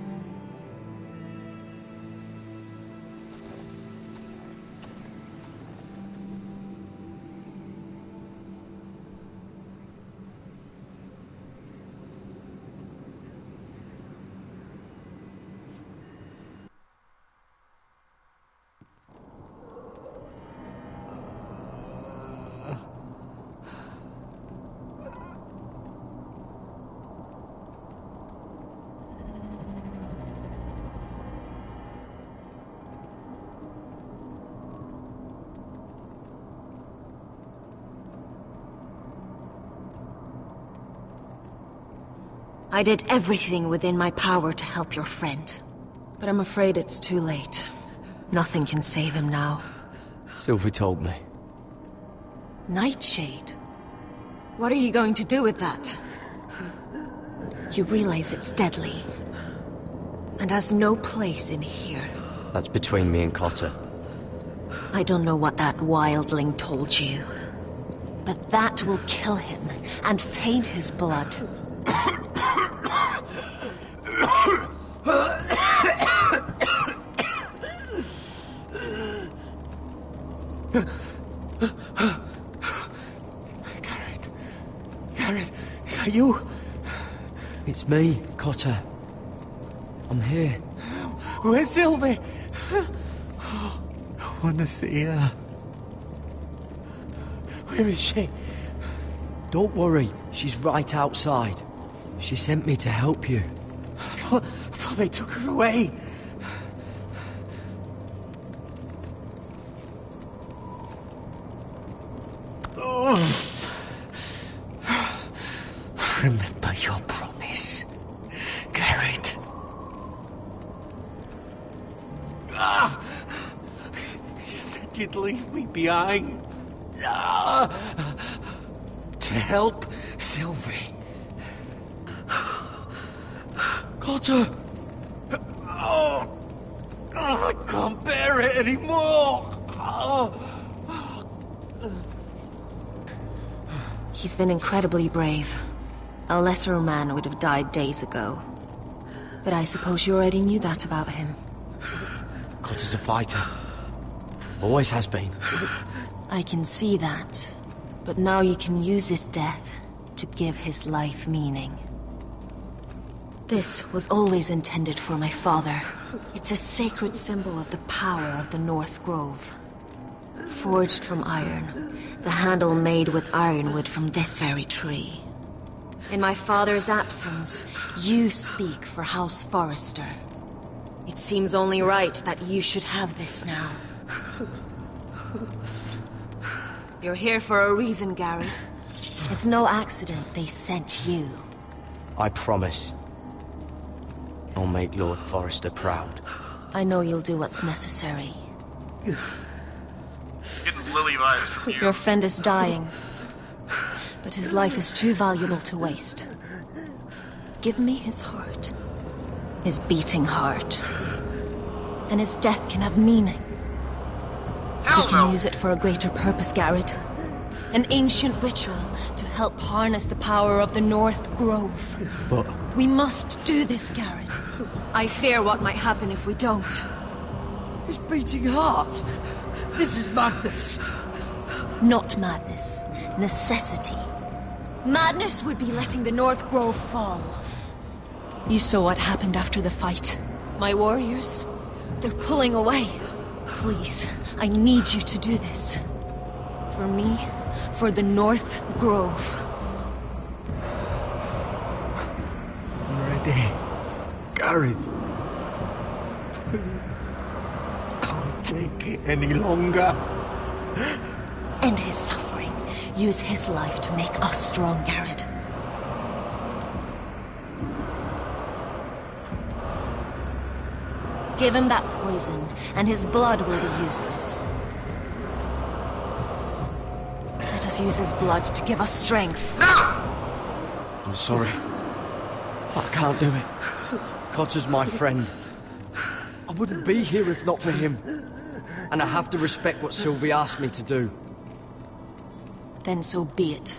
I did everything within my power to help your friend. But I'm afraid it's too late. Nothing can save him now. Sylvie told me. Nightshade? What are you going to do with that? You realize it's deadly. And has no place in here. That's between me and Cotter. I don't know what that wildling told you. But that will kill him and taint his blood. Gareth, is that you? It's me, Cotter. I'm here. Where's Sylvie? I want to see her. Where is she? Don't worry, she's right outside. She sent me to help you. I thought they took her away. Oh. Remember your promise, Garrett. Ah! You said you'd leave me behind. Ah! To help Sylvie. Cotter! Oh, I can't bear it anymore! He's been incredibly brave. A lesser man would have died days ago. But I suppose you already knew that about him. Cotter's a fighter. Always has been. I can see that. But now you can use his death to give his life meaning. This was always intended for my father. It's a sacred symbol of the power of the North Grove. Forged from iron, the handle made with ironwood from this very tree. In my father's absence, you speak for House Forrester. It seems only right that you should have this now. You're here for a reason, Garrett. It's no accident they sent you. I promise. I'll make Lord Forrester proud. I know you'll do what's necessary. Getting Lily vibes from you. Your friend is dying, but his life is too valuable to waste. Give me his heart. His beating heart. And his death can have meaning. We can use it for a greater purpose, Garrett. An ancient ritual to help harness the power of the North Grove. But... We must do this, Garrett. I fear what might happen if we don't. His beating heart! This is madness! Not madness. Necessity. Madness would be letting the North Grove fall. You saw what happened after the fight. My warriors, they're pulling away. Please, I need you to do this. For me, for the North Grove. I'm ready. Gareth. Can't take it any longer. End his suffering. Use his life to make us strong, Garrett. Give him that poison, and his blood will be useless. Let us use his blood to give us strength. I'm sorry. I can't do it. Cotter's my friend. I wouldn't be here if not for him. And I have to respect what Sylvie asked me to do. Then so be it.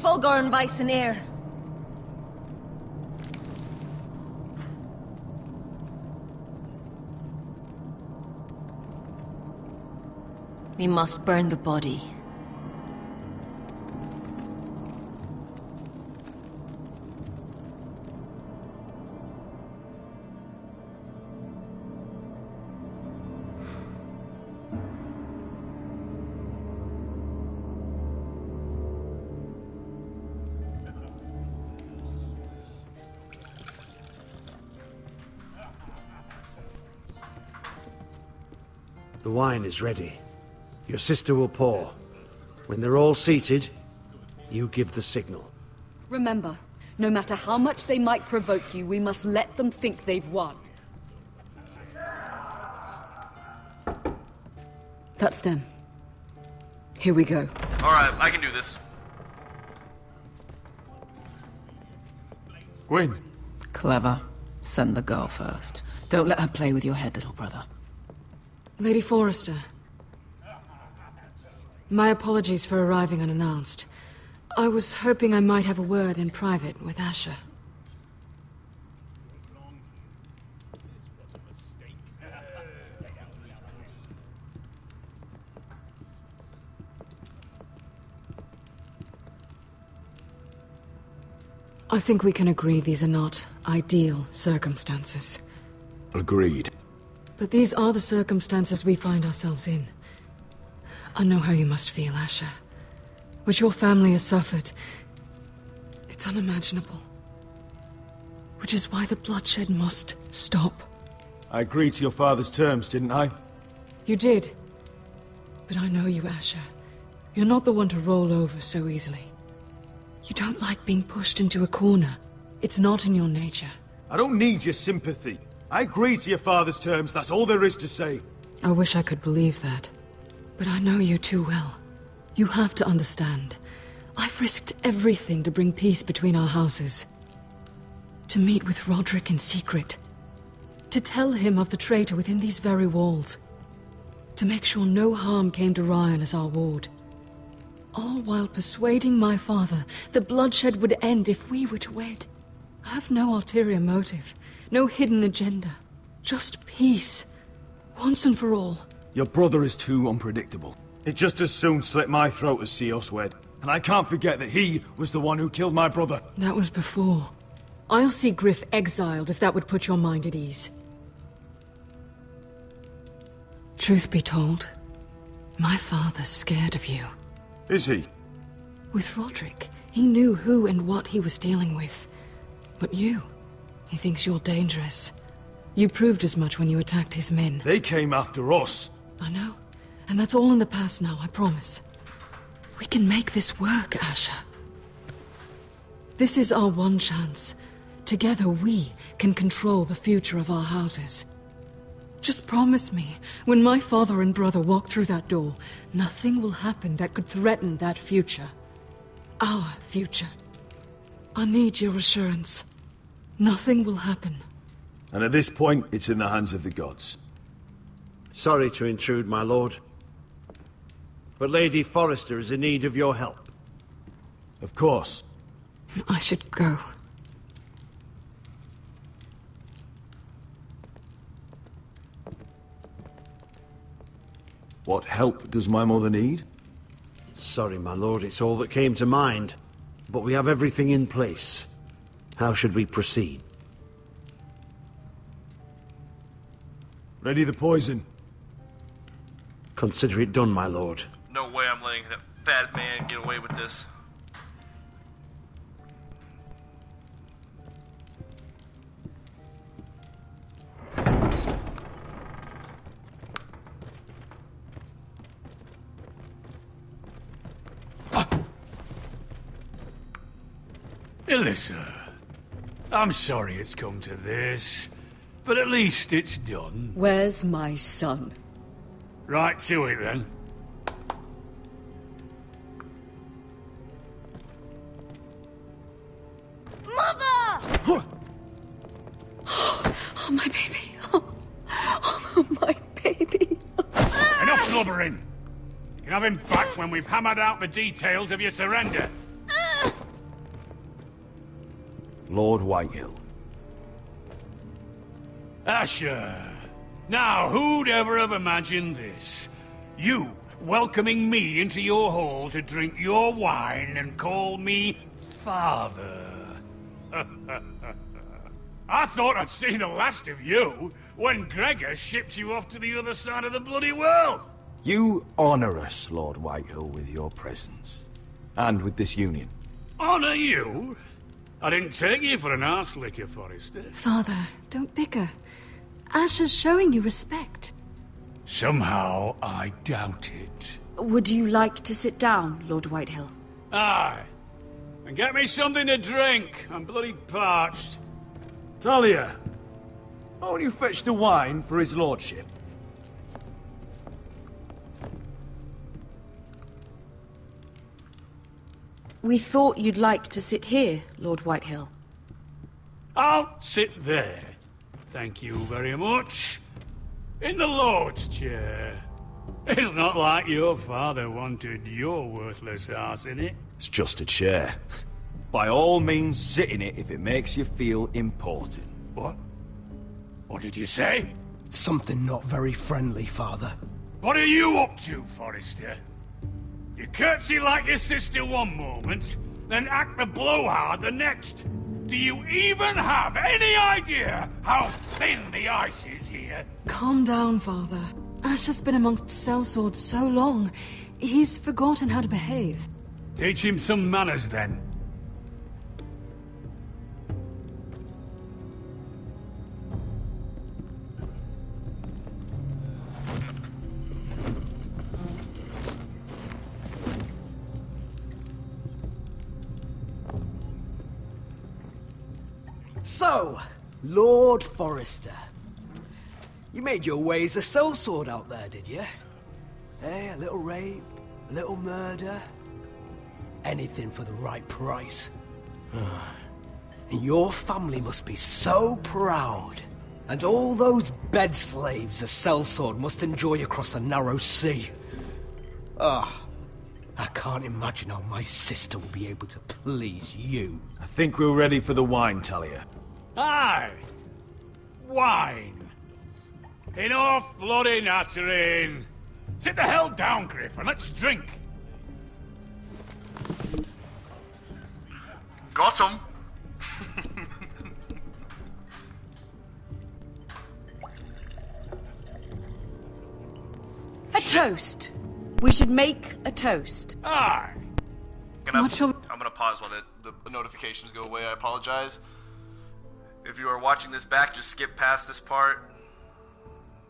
Fulgorn Bison. We must burn the body. The wine is ready. Your sister will pour. When they're all seated, you give the signal. Remember, no matter how much they might provoke you, we must let them think they've won. That's them. Here we go. Alright, I can do this. Gwyn. Clever. Send the girl first. Don't let her play with your head, little brother. Lady Forrester. My apologies for arriving unannounced. I was hoping I might have a word in private with Asher. I think we can agree these are not ideal circumstances. Agreed. But these are the circumstances we find ourselves in. I know how you must feel, Asher. What your family has suffered, it's unimaginable. Which is why the bloodshed must stop. I agreed to your father's terms, didn't I? You did. But I know you, Asher. You're not the one to roll over so easily. You don't like being pushed into a corner. It's not in your nature. I don't need your sympathy. I agreed to your father's terms, that's all there is to say. I wish I could believe that. But I know you too well. You have to understand. I've risked everything to bring peace between our houses. To meet with Roderick in secret. To tell him of the traitor within these very walls. To make sure no harm came to Ryan as our ward. All while persuading my father the bloodshed would end if we were to wed. I have no ulterior motive, no hidden agenda. Just peace, once and for all. Your brother is too unpredictable. He'd just as soon slit my throat as see us wed. And I can't forget that he was the one who killed my brother. That was before. I'll see Griff exiled if that would put your mind at ease. Truth be told, my father's scared of you. Is he? With Roderick, he knew who and what he was dealing with. But you, he thinks you're dangerous. You proved as much when you attacked his men. They came after us. I know. And that's all in the past now, I promise. We can make this work, Asher. This is our one chance. Together we can control the future of our houses. Just promise me, when my father and brother walk through that door, nothing will happen that could threaten that future. Our future. I need your assurance. Nothing will happen. And at this point, it's in the hands of the gods. Sorry to intrude, my lord. But Lady Forrester is in need of your help. Of course. I should go. What help does my mother need? Sorry, my lord, it's all that came to mind. But we have everything in place. How should we proceed? Ready the poison. Consider it done, my lord. No way I'm letting that fat man get away with this. Alyssa, I'm sorry it's come to this, but at least it's done. Where's my son? Right to it, then. Mother! Oh, my baby. Oh, my baby. Enough blubbering! You can have him back when we've hammered out the details of your surrender. Lord Whitehill. Asher. Now, who'd ever have imagined this? You welcoming me into your hall to drink your wine and call me father. I thought I'd seen the last of you when Gregor shipped you off to the other side of the bloody world. You honor us, Lord Whitehill, with your presence. And with this union. Honor you? I didn't take you for an arse licker, Forrester. Father, don't bicker. Asher's showing you respect. Somehow I doubt it. Would you like to sit down, Lord Whitehill? Aye. And get me something to drink. I'm bloody parched. Talia, won't you fetch the wine for his lordship? We thought you'd like to sit here, Lord Whitehill. I'll sit there. Thank you very much. In the Lord's chair. It's not like your father wanted your worthless ass in it. It's just a chair. By all means, sit in it if it makes you feel important. What? What did you say? Something not very friendly, Father. What are you up to, Forrester? You curtsy like your sister one moment, then act the blowhard the next. Do you even have any idea how thin the ice is here? Calm down, Father. Ash has been amongst sellswords so long, he's forgotten how to behave. Teach him some manners, then. So, Lord Forrester. You made your way as a sellsword out there, did you? Eh, a little rape, a little murder. Anything for the right price. And your family must be so proud. And all those bed slaves a sellsword must enjoy across a narrow sea. I can't imagine how my sister will be able to please you. I think we're ready for the wine, Talia. Aye. Wine. Enough bloody nattering. Sit the hell down, Griff, and let's drink. Got him. A toast. We should make a toast. Aye. I'm gonna pause while the notifications go away. I apologize. If you are watching this back, just skip past this part.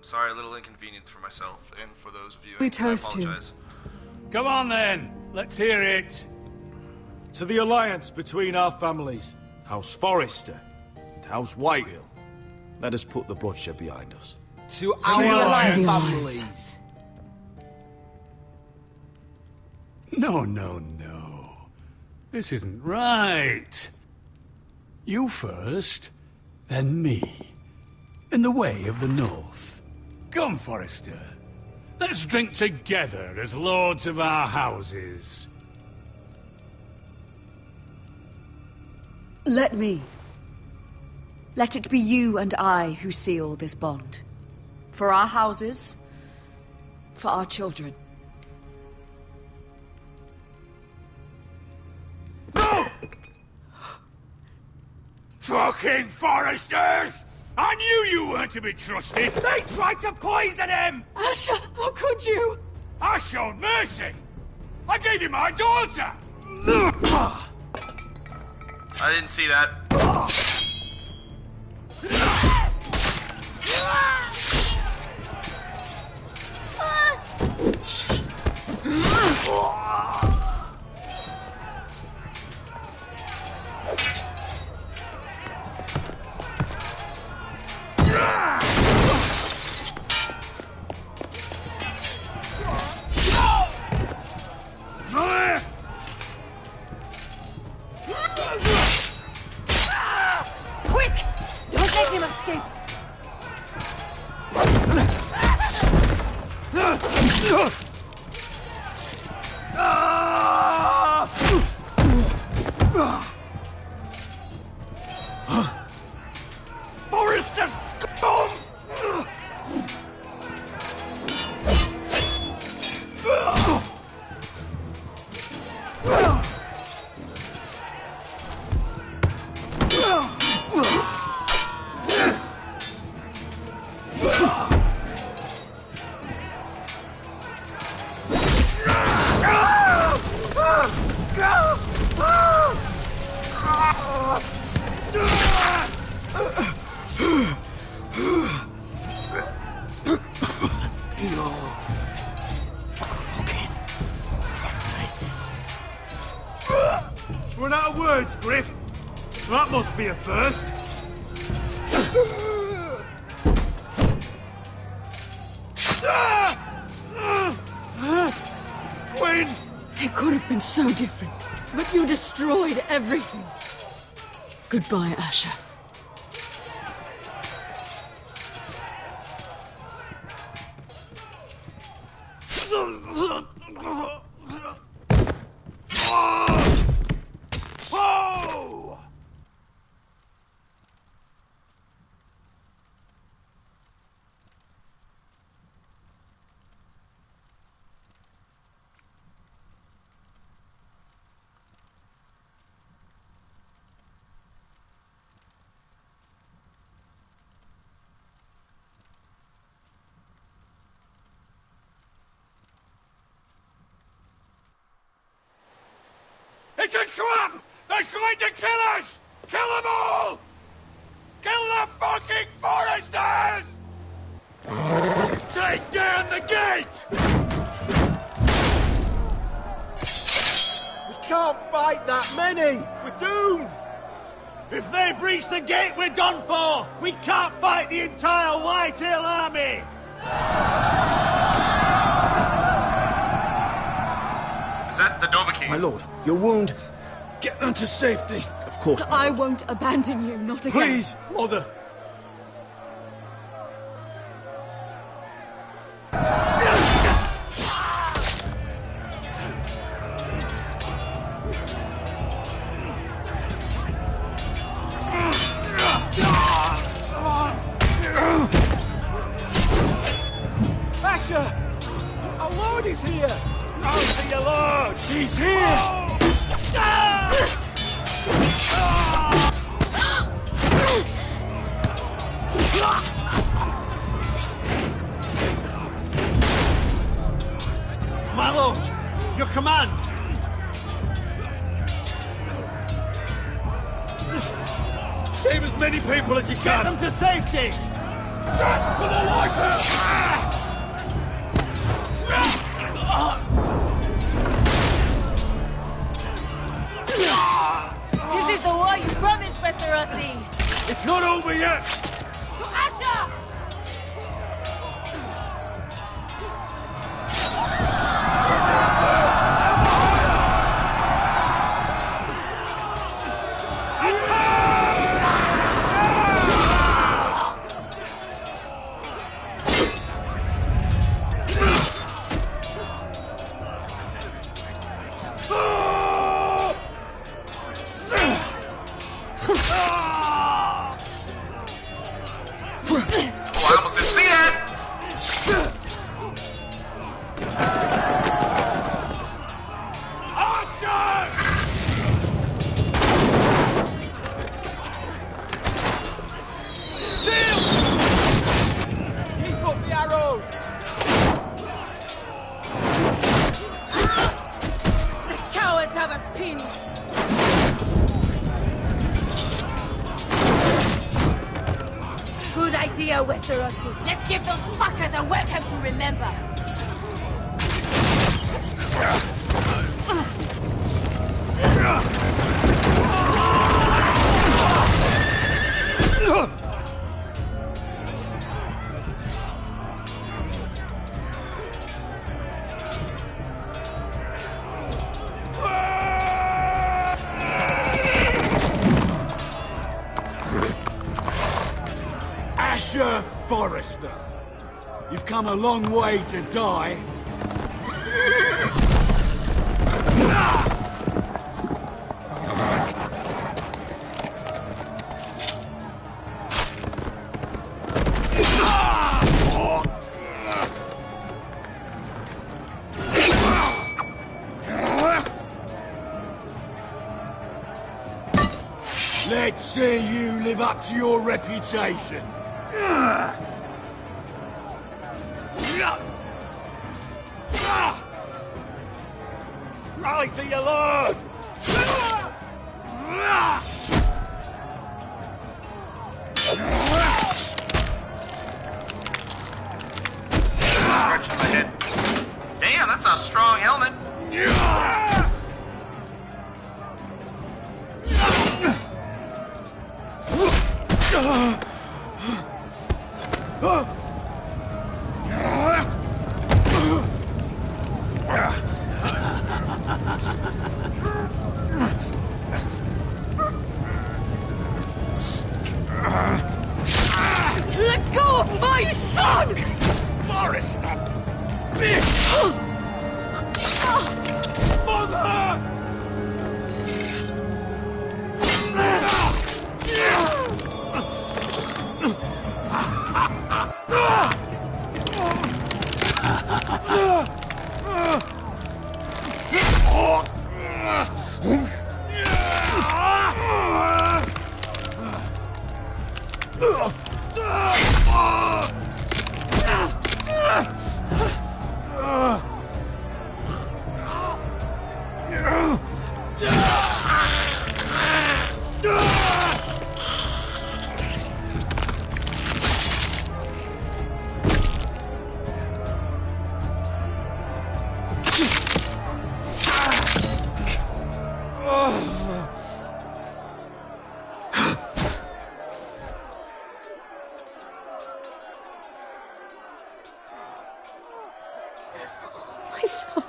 Sorry, a little inconvenience for myself and for those of you. We toast I apologize. Come on then, let's hear it. To the alliance between our families, House Forrester and House Whitehill. Let us put the bloodshed behind us. To our families. No. This isn't right. You first, then me. In the way of the North. Come, Forrester. Let's drink together as lords of our houses. Let me. Let it be you and I who seal this bond. For our houses, for our children. Fucking Forresters! I knew you weren't to be trusted! They tried to poison him! Asher, how could you? I showed mercy! I gave you my daughter! I didn't see that. Quick! Don't let him escape! Forrester scum! run out of words, Griff. That must be a first. Quinn! It could have been so different, but you destroyed everything. Goodbye, Asher. It's a trap! They're trying to kill us! Kill them all! Kill the fucking foresters! Take down the gate! We can't fight that many! We're doomed! If they breach the gate, we're done for! We can't fight the entire Whitehill army! Is that the Dovahkiin? My lord, your wound. Get them to safety. Of course. I won't abandon you, not again. Please, mother. Asher! Our lord is here! Answer your lord! He's here! My lord, your command! Save as many people as you Get can! them to safety! Death to the Whitehill! This is the war you promised, Westerosi! It's not over yet! To Asher! I almost didn't see that! Keep up the arrows! The cowards have us pinned! Good idea, Westerosi. Let's give those fuckers a welcome to remember. Asher Forrester, you've come a long way to die. Let's see you live up to your reputation. Rally to your lord! Scratching my head. Damn, that's a strong helmet. My son.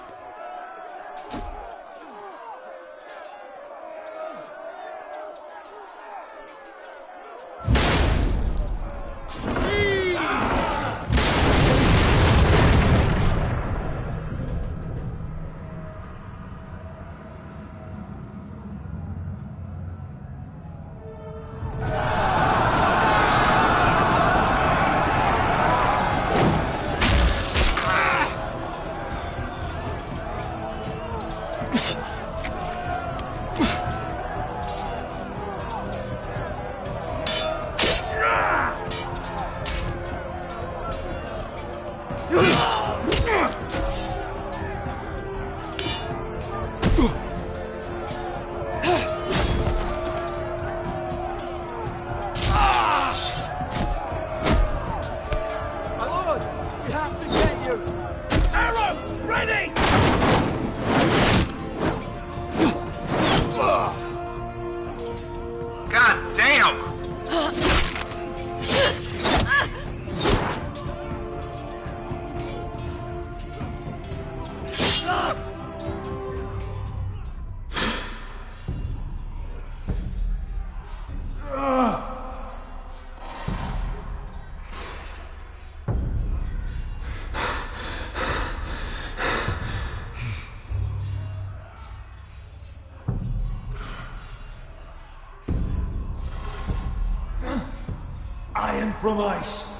Iron from ice.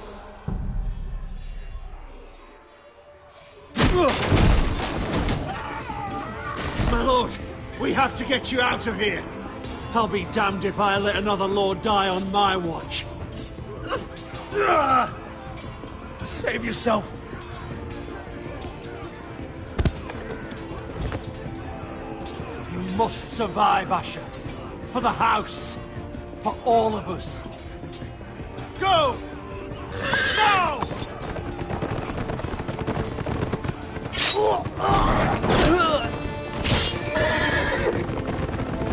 My lord, we have to get you out of here. I'll be damned if I let another lord die on my watch. Save yourself. You must survive, Asher. For the house. For all of us. Go! Now!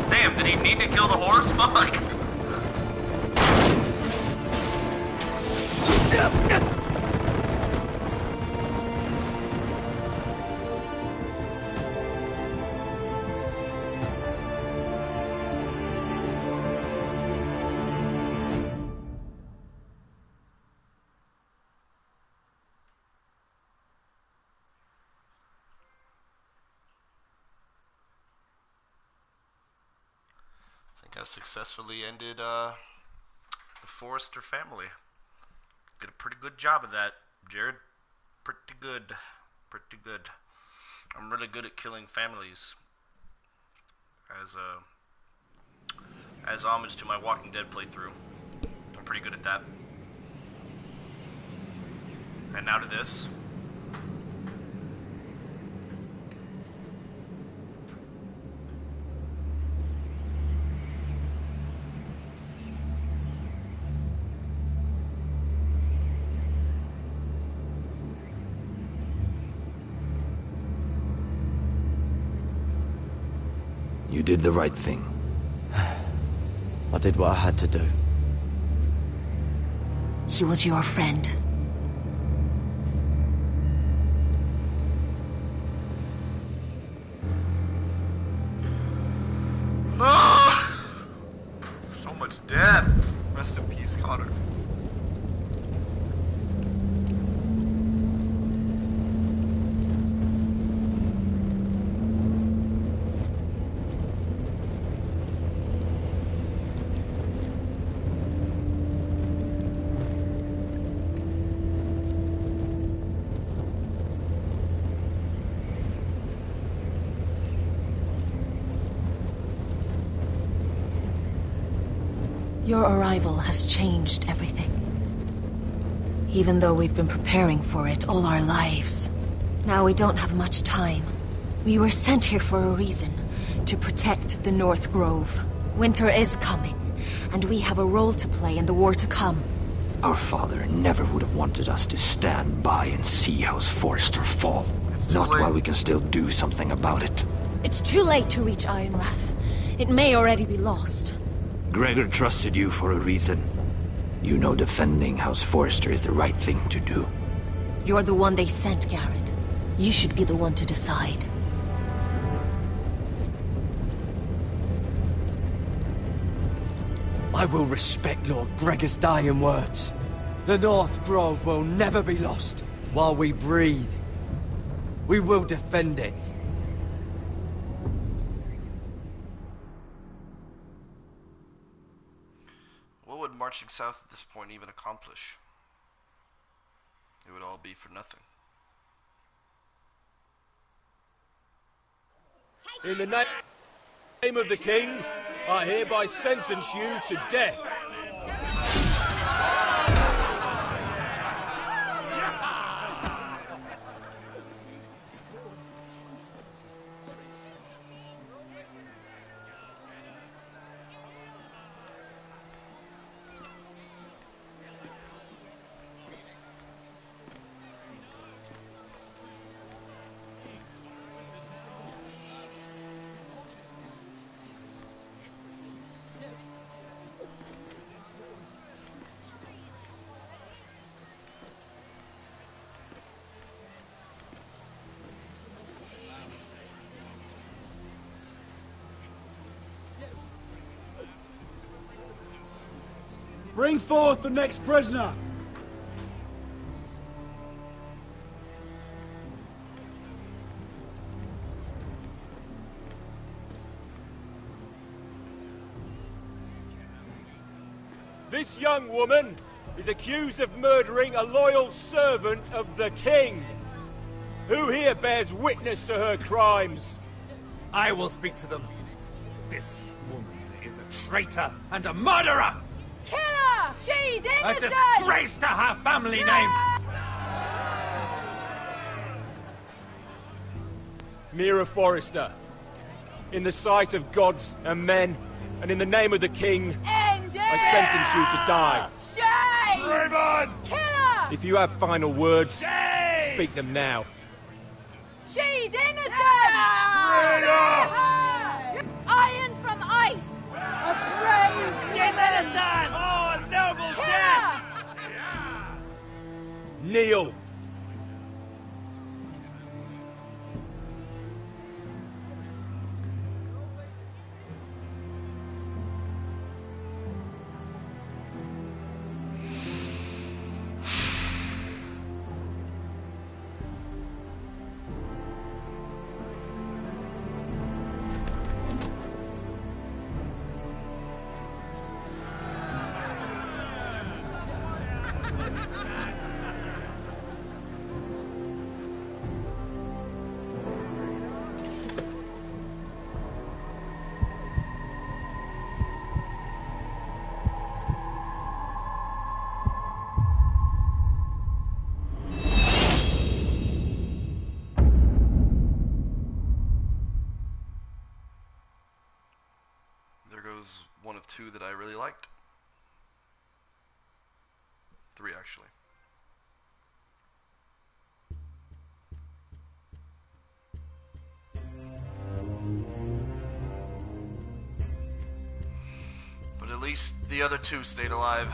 Damn, did he need to kill the horse? Fuck! I successfully ended the Forrester family. Did a pretty good job of that, Jared. Pretty good. Pretty good. I'm really good at killing families. As homage to my Walking Dead playthrough. I'm pretty good at that. And now to this. You did the right thing. I did what I had to do. He was your friend. So much death. Rest in peace, Connor. So Your arrival has changed everything. Even though we've been preparing for it all our lives. Now we don't have much time. We were sent here for a reason. To protect the North Grove. Winter is coming, and we have a role to play in the war to come. Our father never would have wanted us to stand by and see House Forrester fall. Not while we can still do something about it. It's too late to reach Ironrath. It may already be lost. Gregor trusted you for a reason. You know defending House Forrester is the right thing to do. You're the one they sent, Garrett. You should be the one to decide. I will respect Lord Gregor's dying words. The North Grove will never be lost while we breathe. We will defend it. What would marching south at this point even accomplish? It would all be for nothing. In the name of the King, I hereby sentence you to death. Bring forth the next prisoner! This young woman is accused of murdering a loyal servant of the King. Who here bears witness to her crimes? I will speak to them. This woman is a traitor and a murderer! Kill her! She's A innocent! disgrace to her family name! Mira Forrester, in the sight of gods and men, and in the name of the King, I sentence you to die. Shame! Raven! Kill her! If you have final words, speak them now. She's innocent! Traitor! Iron from ice! A brave! She's innocent! Oh, a noble Kill death! her! Kneel! Was one of two that I really liked. 3 actually. But at least the other 2 stayed alive.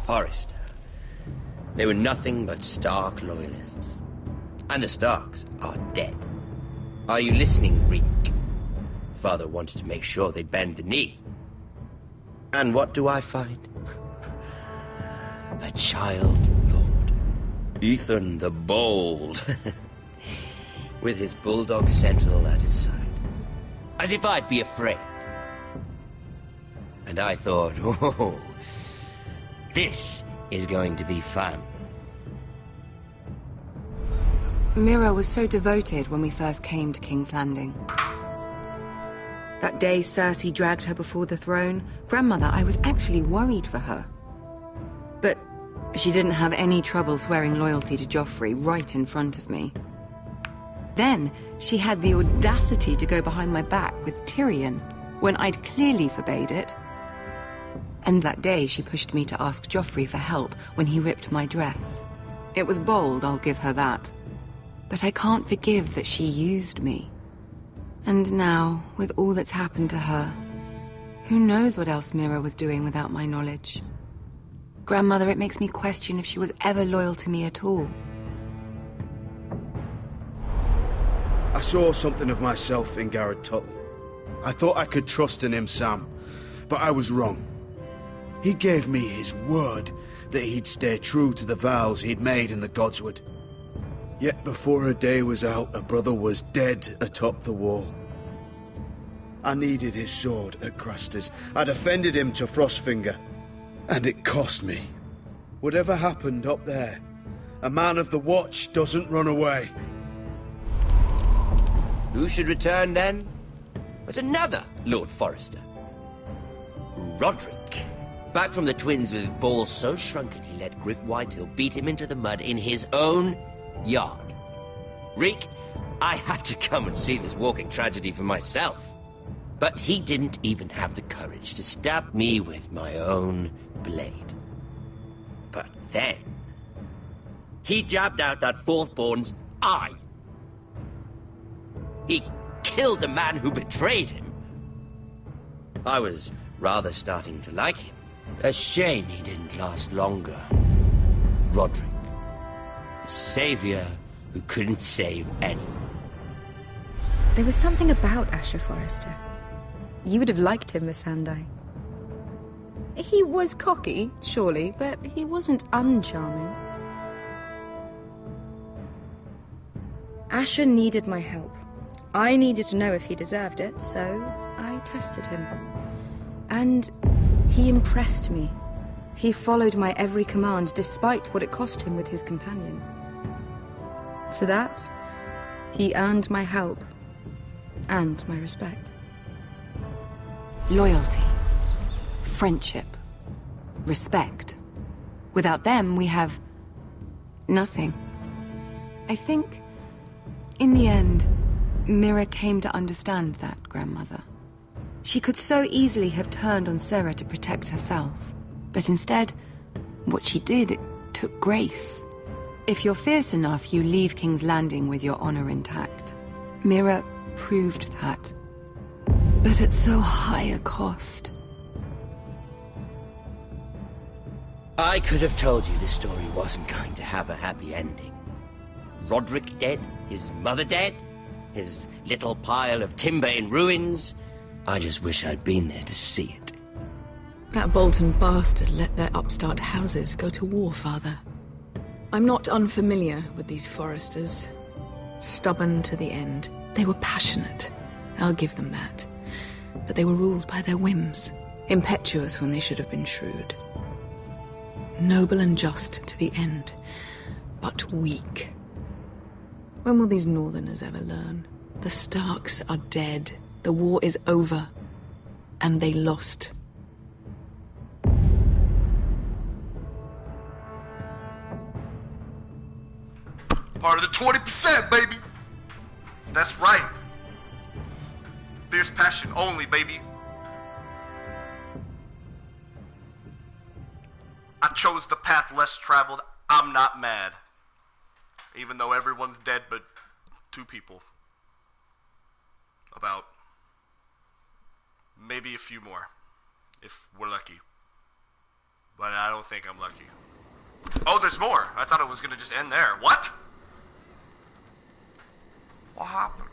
Forrester. They were nothing but Stark loyalists. And the Starks are dead. Are you listening, Reek? Father wanted to make sure they'd bend the knee. And what do I find? A child lord. Ethan the Bold. With his bulldog sentinel at his side. As if I'd be afraid. And I thought, oh, this is going to be fun. Mira was so devoted when we first came to King's Landing. That day Cersei dragged her before the throne, Grandmother, I was actually worried for her. But she didn't have any trouble swearing loyalty to Joffrey right in front of me. Then she had the audacity to go behind my back with Tyrion, when I'd clearly forbade it. And that day she pushed me to ask Joffrey for help when he ripped my dress. It was bold, I'll give her that. But I can't forgive that she used me. And now, with all that's happened to her, who knows what else Mira was doing without my knowledge? Grandmother, it makes me question if she was ever loyal to me at all. I saw something of myself in Garrett Tuttle. I thought I could trust in him, Sam, but I was wrong. He gave me his word that he'd stay true to the vows he'd made in the Godswood. Yet before a day was out, a brother was dead atop the wall. I needed his sword at Craster's. I defended him to Frostfinger. And it cost me. Whatever happened up there, a man of the Watch doesn't run away. Who should return then? But another Lord Forrester. Roderick. Back from the Twins with balls so shrunken he let Griff Whitehill beat him into the mud in his own yard. Reek, I had to come and see this walking tragedy for myself. But he didn't even have the courage to stab me with my own blade. But then, he jabbed out that fourthborn's eye. He killed the man who betrayed him. I was rather starting to like him. A shame he didn't last longer. Roderick. A savior who couldn't save anyone. There was something about Asher Forrester. You would have liked him, Miss Sandai. He was cocky, surely, but he wasn't uncharming. Asher needed my help. I needed to know if he deserved it, so I tested him. And he impressed me. He followed my every command, despite what it cost him with his companion. For that, he earned my help and my respect. Loyalty, friendship, respect. Without them, we have nothing. I think, in the end, Mira came to understand that, Grandmother. She could so easily have turned on Sarah to protect herself. But instead, what she did, it took grace. If you're fierce enough, you leave King's Landing with your honor intact. Mira proved that. But at so high a cost. I could have told you this story wasn't going to have a happy ending. Roderick dead, his mother dead, his little pile of timber in ruins. I just wish I'd been there to see it. That Bolton bastard let their upstart houses go to war, Father. I'm not unfamiliar with these Forresters. Stubborn to the end. They were passionate. I'll give them that. But they were ruled by their whims. Impetuous when they should have been shrewd. Noble and just to the end. But weak. When will these Northerners ever learn? The Starks are dead. The war is over. And they lost. Part of the 20%, baby. That's right. Fierce passion only, baby. I chose the path less traveled. I'm not mad. Even though everyone's dead but 2 people. About maybe a few more, if we're lucky. But I don't think I'm lucky. Oh, there's more! I thought it was gonna just end there. What? What happened?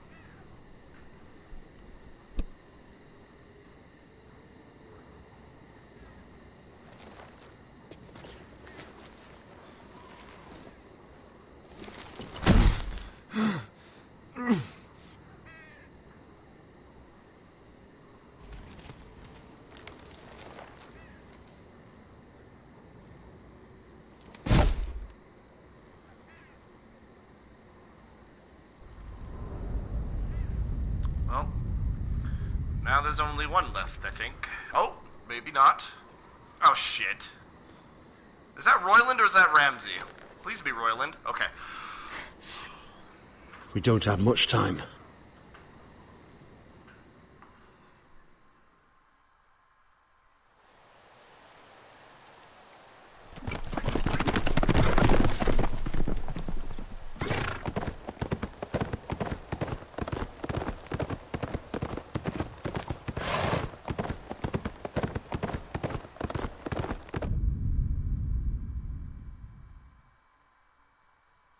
Well, now there's only one left, I think. Oh, maybe not. Oh, shit. Is that Royland or is that Ramsey? Please be Royland. Okay. We don't have much time.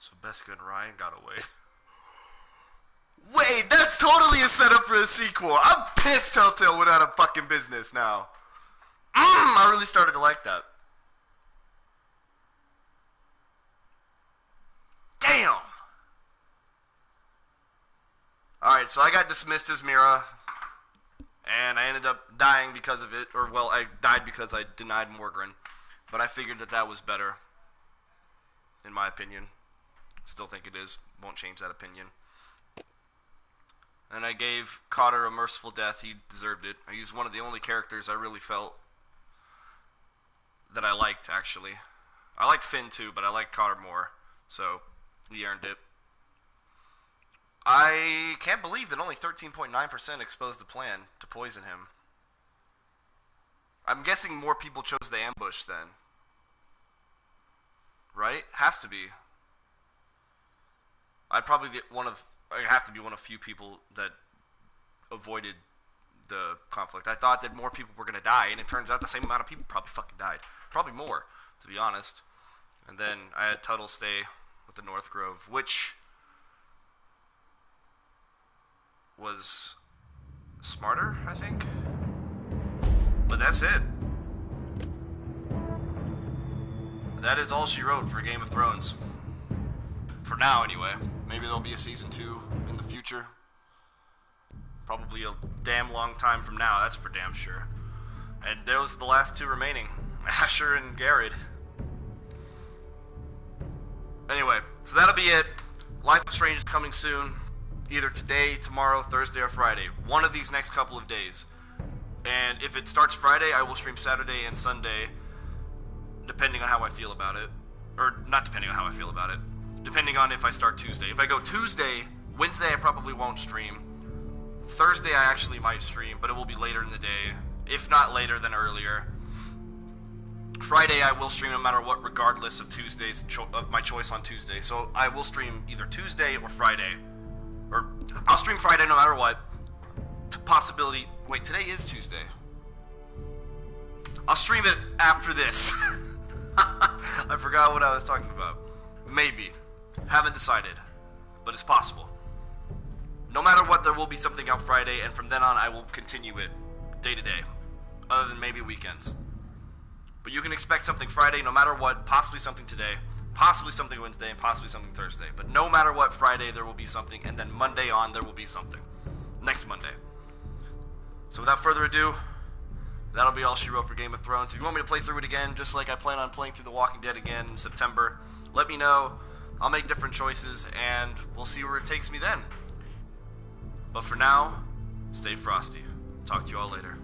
So Beskha and Ryan got away. Wait, that's totally a setup for a sequel. I'm pissed Telltale went out of fucking business now. I really started to like that. Damn! Alright, so I got dismissed as Mira. And I ended up dying because of it. Or, well, I died because I denied Morgren. But I figured that that was better. In my opinion. Still think it is. Won't change that opinion. And I gave Cotter a merciful death. He deserved it. I used one of the only characters I really felt that I liked, actually. I liked Finn too, but I liked Cotter more. So, he earned it. I can't believe that only 13.9% exposed the plan to poison him. I'm guessing more people chose the ambush then. Right? Has to be. I'd probably get I have to be one of few people that avoided the conflict. I thought that more people were going to die, and it turns out the same amount of people probably fucking died. Probably more, to be honest. And then I had Tuttle stay with the North Grove, which was smarter, I think. But that's it. That is all she wrote for Game of Thrones. For now, anyway. Maybe there'll be a season 2 in the future. Probably a damn long time from now, that's for damn sure. And those are the last 2 remaining. Asher and Garrett. Anyway, so that'll be it. Life is Strange is coming soon. Either today, tomorrow, Thursday, or Friday. One of these next couple of days. And if it starts Friday, I will stream Saturday and Sunday. Depending on how I feel about it. Or, not depending on how I feel about it. Depending on if I start Tuesday. If I go Tuesday, Wednesday I probably won't stream. Thursday I actually might stream, but it will be later in the day. If not later, then earlier. Friday I will stream no matter what, regardless of Tuesday's of my choice on Tuesday. So I will stream either Tuesday or Friday. Or, I'll stream Friday no matter what. Possibility... Wait, today is Tuesday. I'll stream it after this. I forgot what I was talking about. Maybe. Haven't decided. But it's possible. No matter what, there will be something out Friday, and from then on I will continue it day to day. Other than maybe weekends. But you can expect something Friday no matter what, possibly something today, possibly something Wednesday, and possibly something Thursday. But no matter what, Friday there will be something, and then Monday on there will be something. Next Monday. So without further ado, that'll be all she wrote for Game of Thrones. If you want me to play through it again, just like I plan on playing through The Walking Dead again in September, let me know. I'll make different choices, and we'll see where it takes me then. But for now, stay frosty. Talk to you all later.